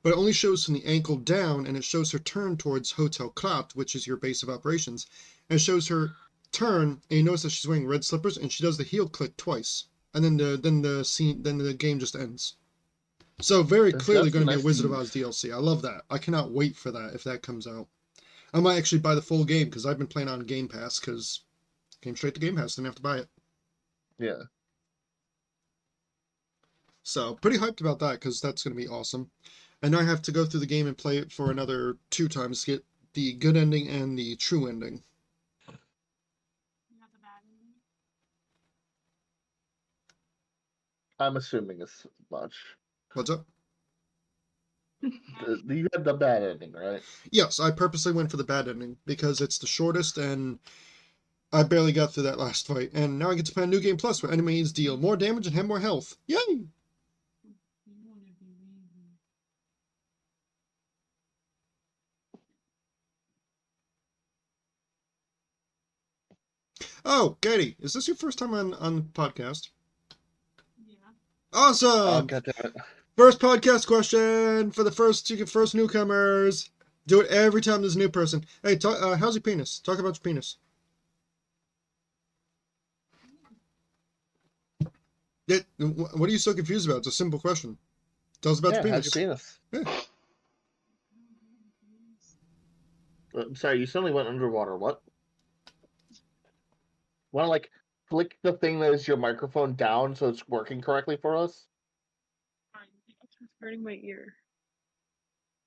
but it only shows from the ankle down, and it shows her turn towards Hotel Kraut, which is your base of operations, and it shows her turn, and you notice that she's wearing red slippers, and she does the heel click twice, and then the game just ends. So very clearly going to be a Wizard of Oz DLC. I love that. I cannot wait for that if that comes out. I might actually buy the full game because I've been playing on Game Pass because it came straight to Game Pass. Didn't have to buy it. Yeah. So pretty hyped about that because that's going to be awesome. And I have to go through the game and play it for another 2 times to get the good ending and the true ending. I'm assuming as much. What's up? You had the bad ending, right? Yes, I purposely went for the bad ending because it's the shortest and I barely got through that last fight. And now I get to play a new game plus where enemies deal more damage and have more health. Yay! Oh, Katie, is this your first time on the podcast? Yeah. Oh, Awesome! God damn it. First podcast question for the first newcomers. Do it every time there's a new person. Hey, how's your penis? Talk about your penis. What are you so confused about? It's a simple question. Tell us about your How's penis. your penis? Yeah. I'm sorry, you suddenly went underwater. What? Want to like flick the thing that is your microphone down so it's working correctly for us? It's hurting my ear.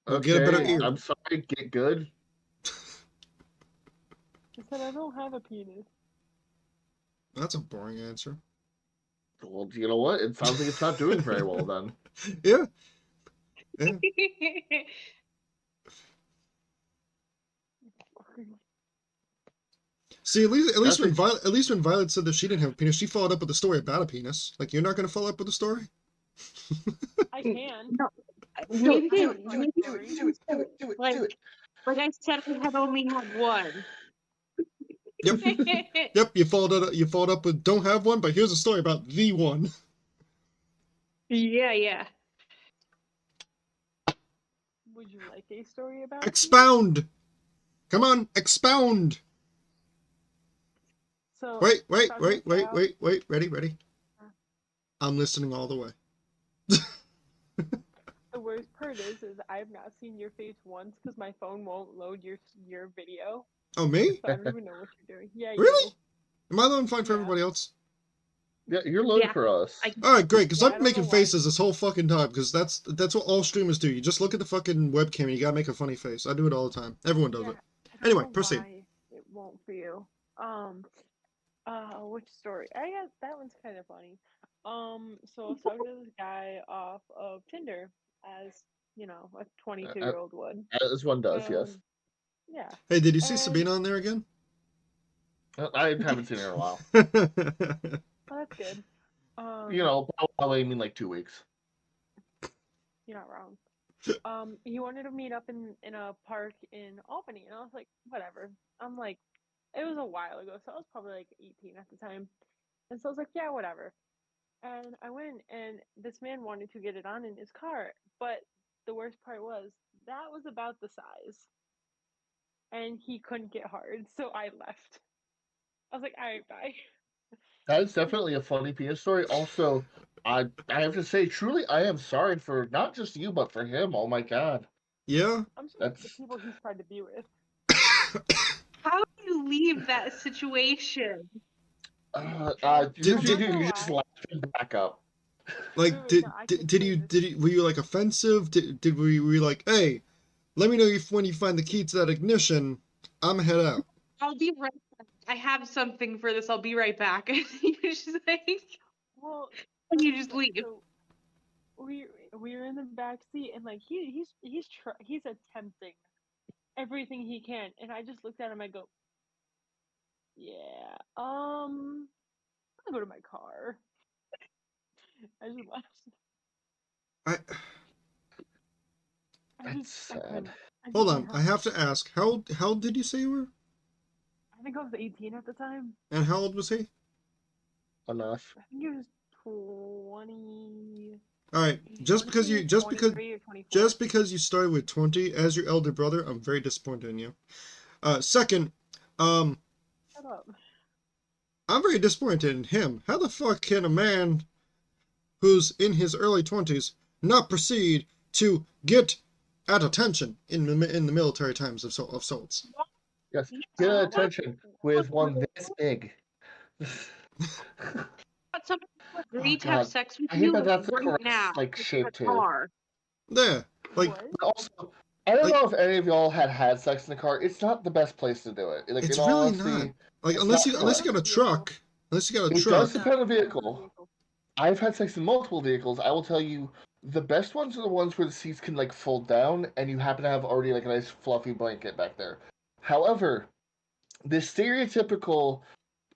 Well, get a better Okay, ear. I'm sorry. Get good. I said I don't have a penis. That's a boring answer. Well, you know what? It sounds like it's not doing very well then. Yeah. Yeah. See, at least when Violet said that she didn't have a penis, she followed up with a story about a penis. Like, you're not going to follow up with a story? I can. No, Do it, maybe do it, do it, do it, do it, do it, do it, do it. like I said, I had only had one. Yep. Yep, you followed up with don't have one, but here's a story about the one. Yeah. Would you like a story about it? Expound! Come on, expound! So Wait. talking about- Ready? I'm listening all the way. The worst part is I've not seen your face once because my phone won't load your video. Oh, me? So I don't even know what you're doing. Yeah, Really? you. Am I the one fine for Yeah. everybody else? Yeah, you're loaded Yeah. for us. Alright, great, because Yeah, I I'm don't making know why. faces this whole fucking time, because that's what all streamers do. You just look at the fucking webcam and you gotta make a funny face. I do it all the time. Everyone does Yeah, it. I don't Anyway, know proceed. why it won't for you. Which story? I guess that one's kind of funny. So I was talking to this guy off of Tinder, as you know, a 22-year-old would. As one does, yes. Yeah. Hey, did you see And- Sabina on there again? I haven't seen her in a while. Oh, that's good. You know, probably mean like 2 weeks. You're not wrong. He wanted to meet up in a park in Albany, and I was like, whatever. I'm like, it was a while ago, so I was probably like 18 at the time, and so I was like, yeah, whatever. And I went, and this man wanted to get it on in his car, but the worst part was that was about the size, and he couldn't get hard, so I left. I was like, all right, bye. That is definitely a funny penis story. Also, I have to say, truly, I am sorry for not just you, but for him. Oh my god. Yeah? I'm sorry for the That's people he's tried to be with. How do you leave that situation? usually Did- you just laugh him back up. Like, Dude, no, I can say this. were you like offensive? Were you like, hey, let me know if when you find the key to that ignition, I'm head out. I'll be right back. I have something for this. I'll be right back. And you just like, Well, and you just leave. so we were in the back seat, and like he's attempting everything he can, and I just looked at him. I go, yeah, I'll go to my car. I just left. I That's sad. hold couldn't on. I help have to ask. How old did you say you were? I think I was 18 at the time. And how old was he? Enough. I think he was 20. All right. Just because you 23 or 24. just because you started with 20 as your elder brother, I'm very disappointed in you. Second, Shut up. I'm very disappointed in him. How the fuck can a man who's in his early 20s not proceed to get at attention in the military times of sorts? Yes. Get attention with one this big. Someone who agreed to God. have sex with I hate you that that's the right correct, now. like, with shape a too. car. Yeah, like What? But also, I don't Like- know if any of y'all had sex in the car. It's not the best place to do it. Like, it's in all really honesty, not. Like it's unless not you got a fun. truck, unless you got a It truck. does depend on the vehicle. I've had sex in multiple vehicles. I will tell you, The best ones are the ones where the seats can like fold down and you happen to have already like a nice fluffy blanket back there. However, the stereotypical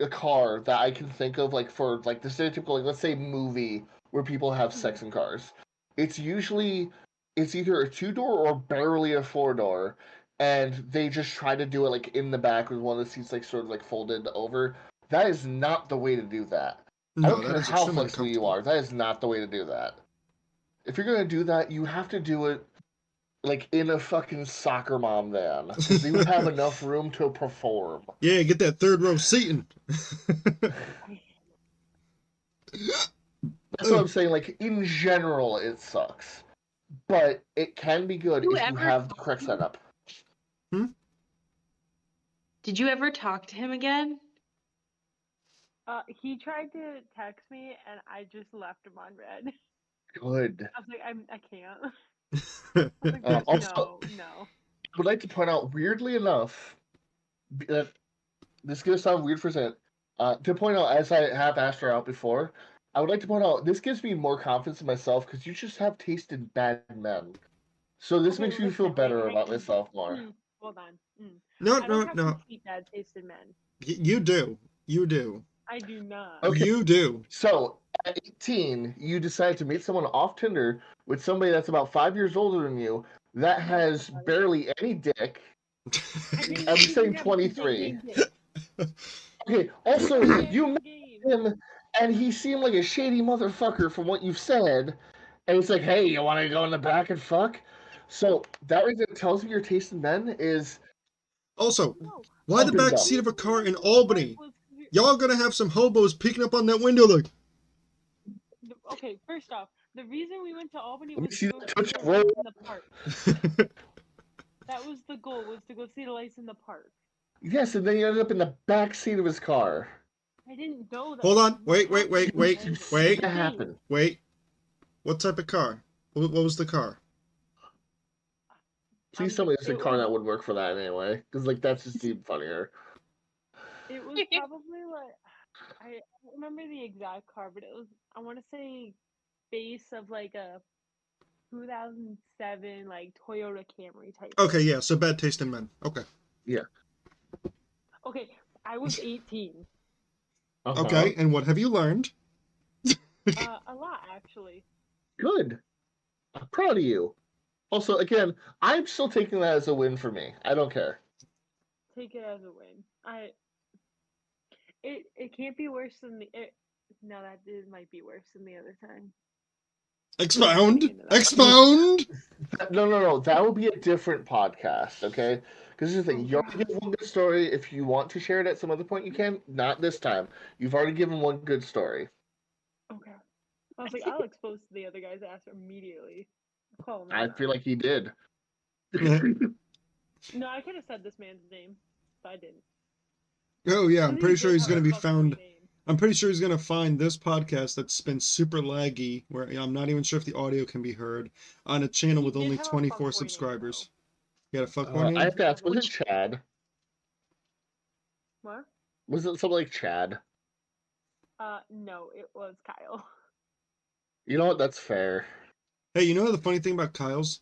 car that I can think of like for like the stereotypical like let's say movie where people have sex in cars, it's usually it's either a 2-door or barely a 4-door, and they just try to do it like in the back with one of the seats like sort of like folded over. That is not the way to do that. I No, don't that care is how extremely flexible you uncomfortable. are. That is not the way to do that. If you're gonna do that, you have to do it like in a fucking soccer mom van because they would have enough room to perform. Yeah, get that third row seating. That's what I'm saying. Like in general, it sucks, but it can be good You if you ever have the talk correct to him? setup. Did you ever talk to him again? He tried to text me and I just left him on red. Good. I was like, I can't. I was like, there's Also, no. I would like to point out, weirdly enough, that this is gonna sound weird for a second. To point out, as I have asked her out before, I would like to point out this gives me more confidence in myself because you just have tasted bad men. So this Okay, makes me feel listen, wait, better hang about myself more. hold on. No, I don't no, have no. complete bad taste in men. You do. You do. I do not. Okay. You do. So at 18, you decide to meet someone off Tinder with somebody that's about 5 years older than you that has About it. barely any dick. I didn't I'm know he saying didn't have 23. dick. Okay, also, He had you no met game. him and he seemed like a shady motherfucker from what you've said. And it's like, hey, you want to go in the back and fuck? So that right there tells me your taste in men is Also, No. why the up and back down. seat of a car in The park Albany? was- Y'all gonna have some hobos peeking up on that window like. Okay, first off, the reason we went to Albany Let me was see to go that see touch the of roll. lights in the park. That was the goal, was to go see the lights in the park. Yes, and then he ended up in the back seat of his car. I didn't know that. Hold on. What Wait. happened was You that see Wait. that happen. Wait. What type of car? What was the car? Please tell me it's a it car was that would work for that anyway, because like that's just even funnier. it was probably like I don't remember the exact car, but it was I want to say base of like a 2007 like Toyota Camry type Okay, thing. yeah. So bad taste in men. Okay. Yeah. Okay, I was 18. Okay. And what have you learned? A lot actually. Good. I'm proud of you. Also, again, I'm still taking that as a win for me. I don't care. Take it as a win. It can't be worse than the it. No, that it might be worse than the other time. Expound. Into that. Expound. No. That will be a different podcast, okay? Because here's the thing: Oh you already God. give one good story. If you want to share it at some other point, you can. Not this time. You've already given one good story. Okay. I was like, I'll expose the other guy's ass immediately. Call him I out on feel it. like he did. No, I could have said this man's name, but I didn't. Oh yeah, I'm Because pretty he sure did he's have gonna a be fuckboy found. name. I'm pretty sure he's gonna find this podcast that's been super laggy, where I'm not even sure if the audio can be heard, on a channel He with did only have a 24 fuckboy name, though. subscribers. You got a fuckboy I name? have to ask: was it Which Chad? What? Was it something like Chad? No, it was Kyle. You know what? That's fair. Hey, you know the funny thing about Kyle's?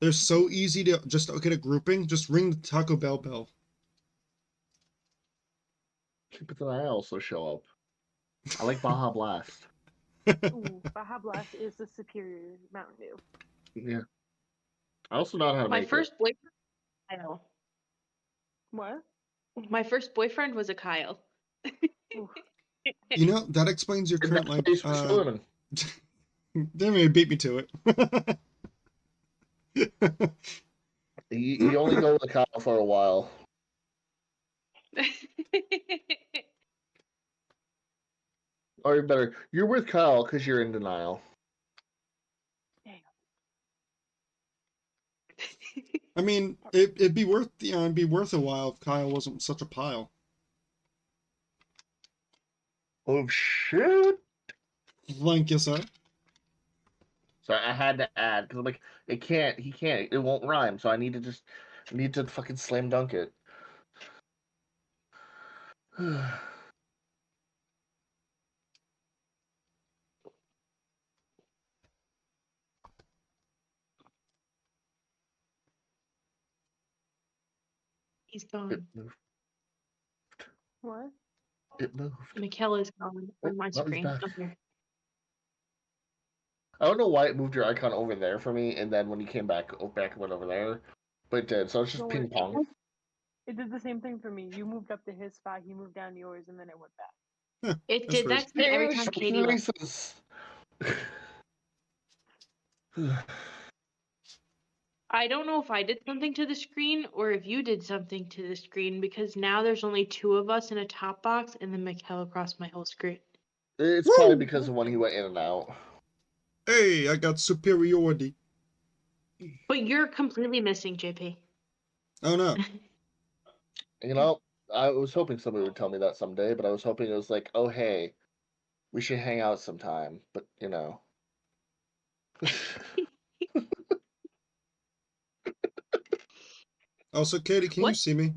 They're so easy to just get a grouping. Just ring the Taco Bell bell. But then I also show up. I like Baja Blast. Ooh, Baja Blast is the superior Mountain Dew. Yeah. I also know how to my make first boyfriend, Kyle. What? My first boyfriend was a Kyle. Ooh. You know that explains your it. current That's why he's swimming. They may beat me to it. You only go with a Kyle for a while. Or better, you're with Kyle because you're in denial. I mean, it'd be worth it'd be worth a while if Kyle wasn't such a pile. Oh shit! Thank you, sir. So I had to add because I'm like, he can't, it won't rhyme. So I need to fucking slam dunk it. He's It gone. moved. What? It moved. Mikhail is gone Oh, on my now he's screen. back. Okay. I don't know why it moved your icon over there for me, and then when you came back, it went over there. But it did, so it's just Don't ping worry. pong. It did the same thing for me. You moved up to his spot, he moved down yours, and then it went back. Huh, It that's did weird. that to me every Hey, time shoot Katie the left. races. I don't know if I did something to the screen or if you did something to the screen because now there's only 2 of us in a top box and then Mikhail across my whole screen. It's probably Woo! because of when he went in and out. Hey, I got superiority. But you're completely missing, JP. Oh no. You know, I was hoping somebody would tell me that someday, but I was hoping it was like, oh hey, we should hang out sometime. But you know. Also, Katie, can you What? see me?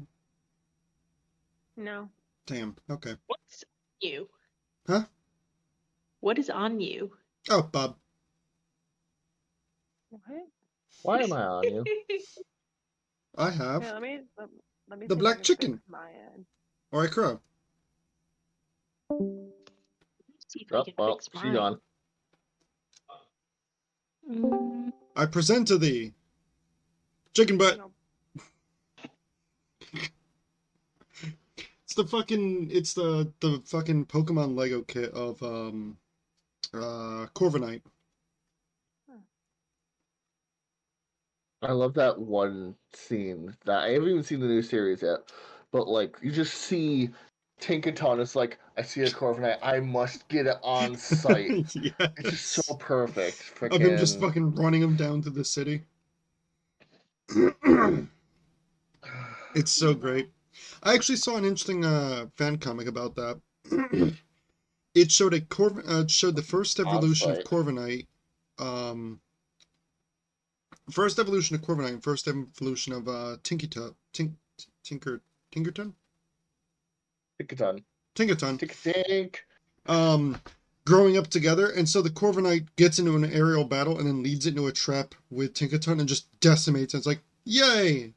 No. Damn. Okay. What's on you? Huh? What is on you? Oh, Bob. What? Why am I on you? I Hey, have let me the see if I black can chicken. fix my end. Or I crow. See if I Oh, can well, fix she's mine. gone. I present to thee chicken butt. No. It's the fucking Pokemon Lego kit of Corviknight. I love that one scene that I haven't even seen the new series yet, but like you just see Tinkaton is like, I see a Corviknight, I must get it on site. It's just so Yes. perfect. Of him just Freaking. fucking running him down to the city. It's so great. I actually saw an interesting fan comic about that. It showed it showed the first On evolution of site. Corviknight, first evolution of Corviknight, and first evolution of Tinkerton, Tinkaton. Tinkaton, Tink. growing up together, and so the Corviknight gets into an aerial battle and then leads it into a trap with Tinkaton and just decimates it. It's like, yay!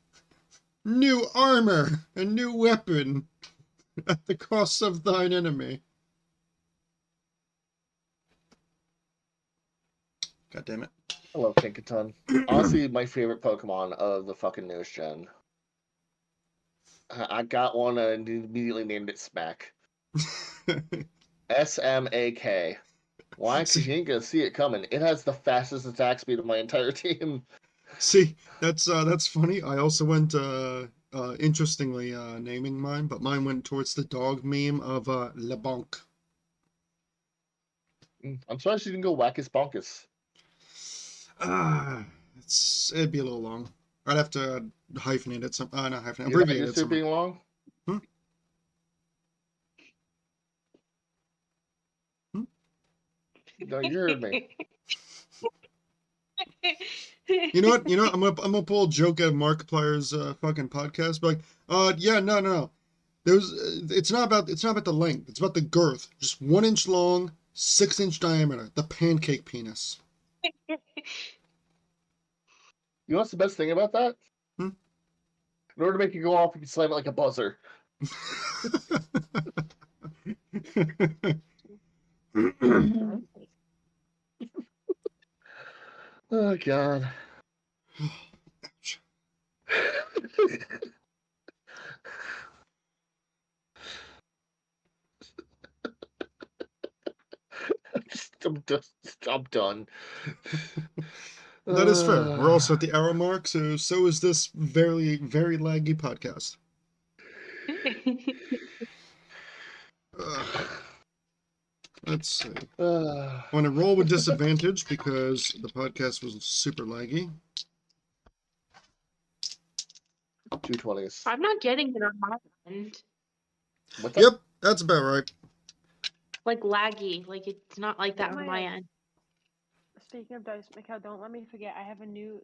New armor, a new weapon, at the cost of thine enemy. God damn it. I love Tinkaton. Honestly, my favorite Pokemon of the fucking newest gen. I got one and immediately named it Smack. SMAK. Why? Because you ain't gonna see it coming. It has the fastest attack speed of my entire team. See, that's funny. I also went interestingly naming mine, but mine went towards the dog meme of LeBonk. I'm surprised you didn't go Wackus Bonkus. It'd be a little long. I'd have to hyphenate it some not hyphenate, You're not abbreviate used it to it somehow. being long? Hmm? Hmm? No, you heard me. You know what? I'm gonna pull a joke out of Markiplier's fucking podcast. But like, yeah, no. There's it's not about the length. It's about the girth. Just 1 inch long, 6-inch diameter. The pancake penis. You know what's the best thing about that? Hmm? In order to make it go off, you can slam it like a buzzer. Oh, God. I'm done. That is fair. We're also at the hour mark, so is this very, very laggy podcast. Let's see. I want to roll with disadvantage because the podcast was super laggy. 220s. I'm not getting it on my end. What's that? Yep, that's about right. Like laggy. Like it's not like that Oh on my my God. end. Speaking of dice, Mikhail, don't let me forget. I have a new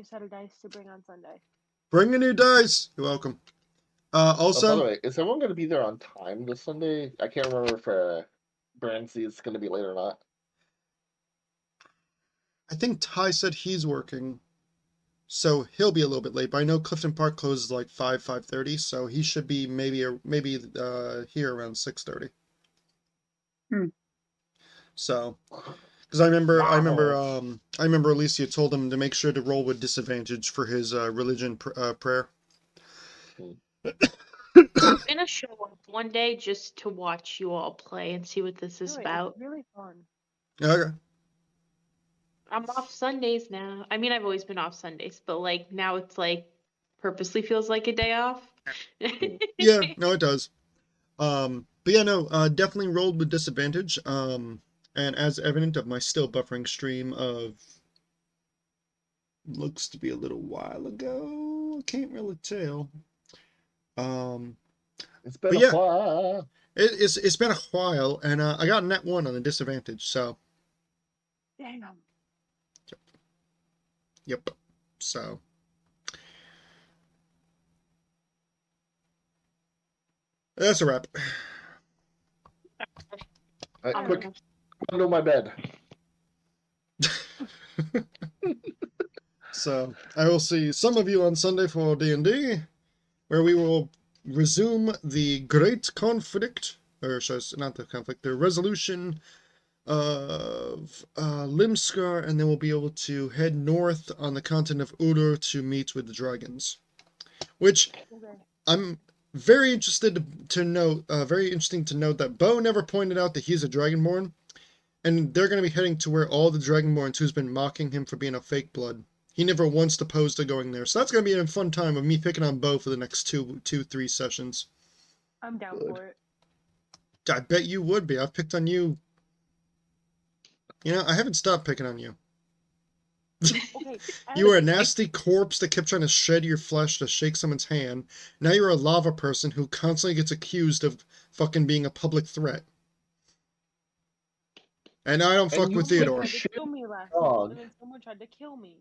set of dice to bring on Sunday. Bring a new dice. You're welcome. Oh, by the Also, way, is everyone going to be there on time this Sunday? I can't remember if Brancy is going to be late or not. I think Ty said he's working. so he'll be a little bit late. But I know Clifton Park closes like 5:30, so he should be maybe here around 6:30. So, because I remember Alicia told him to make sure to roll with disadvantage for his religion prayer. I'm gonna show up one day just to watch you all play and see what this is Really, about. it's really fun. Okay. I'm off Sundays now. I mean, I've always been off Sundays, but like now it's like purposely feels like a day off. Yeah, no, it does. But yeah, no, definitely rolled with disadvantage. And as evident of my still buffering stream of looks to be a little while ago. Can't really tell. It's been But a yeah. while. It's been a while, and I got net 1 on the disadvantage, so. Damn. Yep. So. That's a wrap. Quick, under my bed. So I will see some of you on Sunday for D&D, where we will resume the great conflict, or not the conflict, the resolution of Limskar, and then we'll be able to head north on the continent of Udur to meet with the dragons. Which I'm very interested to note, very interesting to note that Bo never pointed out that he's a Dragonborn, and they're going to be heading to where all the Dragonborns who's been mocking him for being a fake blood. He never once opposed to going there, so that's going to be a fun time of me picking on Bo for the next 3 sessions. I'm down for it. I bet you would be. I've picked on you. You know, I haven't stopped picking on you. Okay, You were a nasty corpse that kept trying to shed your flesh to shake someone's hand. Now you're a lava person who constantly gets accused of fucking being a public threat. And I don't fuck with Theodore. Tried to kill me last time, and then someone tried to kill me.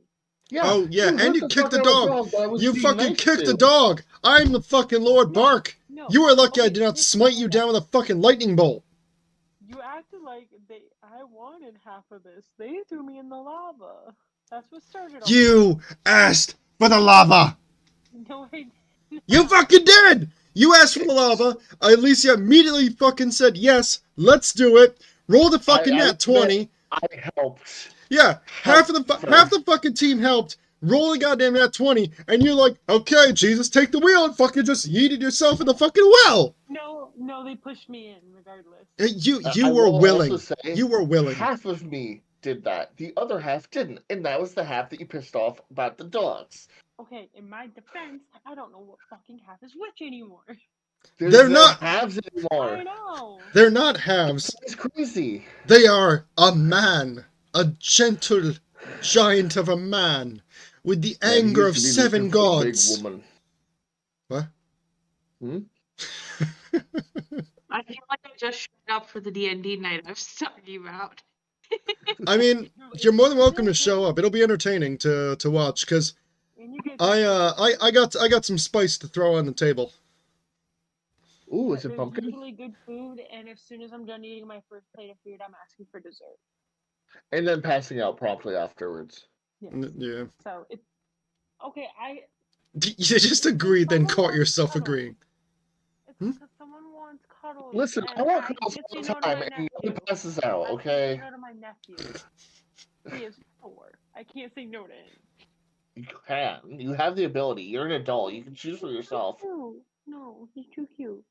Yeah. Oh, yeah, and you kicked the dog. You fucking nice kicked the dog. I'm the fucking Lord Bark. No. You are lucky I Okay, did not this smite is you bad. down with a fucking lightning bolt. You acted like I wanted half of this. They threw me in the lava. That's what started all You asked for the lava. this. No, I didn't. You fucking did. You asked for the lava. Alicia immediately fucking said, yes, let's do it. Roll the fucking nat 20. I helped. Yeah, half the fucking team helped. Roll the goddamn nat 20, and you're like, okay, Jesus, take the wheel, and fucking just yeeted yourself in the fucking well. No, they pushed me in regardless. You were willing. You were willing. Half of me did that. The other half didn't, and that was the half that you pissed off about the dogs. Okay, in my defense, I don't know what fucking half is which anymore. They're not halves anymore. I know. They're not halves. It's crazy. They are a man, a gentle giant of a man, with the anger of 7 gods. Big woman. What? I feel like I just showed up for the D&D night I was talking about. I mean, you're more than welcome to show up. It'll be entertaining to watch, because I got some spice to throw on the table. Ooh, is it There's pumpkin? usually good food, and as soon as I'm done eating my first plate of food, I'm asking for dessert. And then passing out promptly afterwards. Yes. Yeah. So it's okay. You just agreed, then caught yourself agreeing. It's because someone wants cuddles. Listen, I want cuddles all the time, and nobody passes out, okay? I can't say no to my nephew. He is 4. I can't say no to him. You can. You have the ability. You're an adult. You can choose for yourself. No, he's too cute.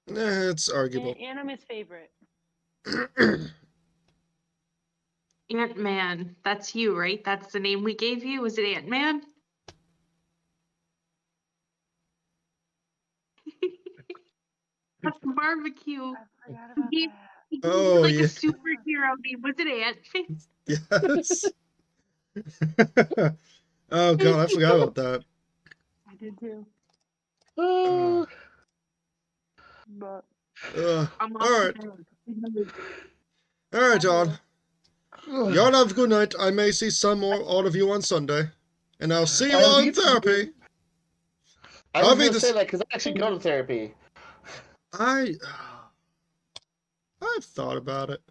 It's arguable. And I'm his favorite. Ant-Man. That's you, right? That's the name we gave you? Was it Ant-Man? That's barbecue. I forgot about He- that. Oh, like yeah. a superhero name. Was it Ant-Man? Yes. Oh god, I forgot about that. I did too. But I'm Alright. Alright, John. Y'all have a good night. I may see some more all of you on Sunday. And I'll see you all in therapy. I was going to say that because I actually go to therapy. I've thought about it.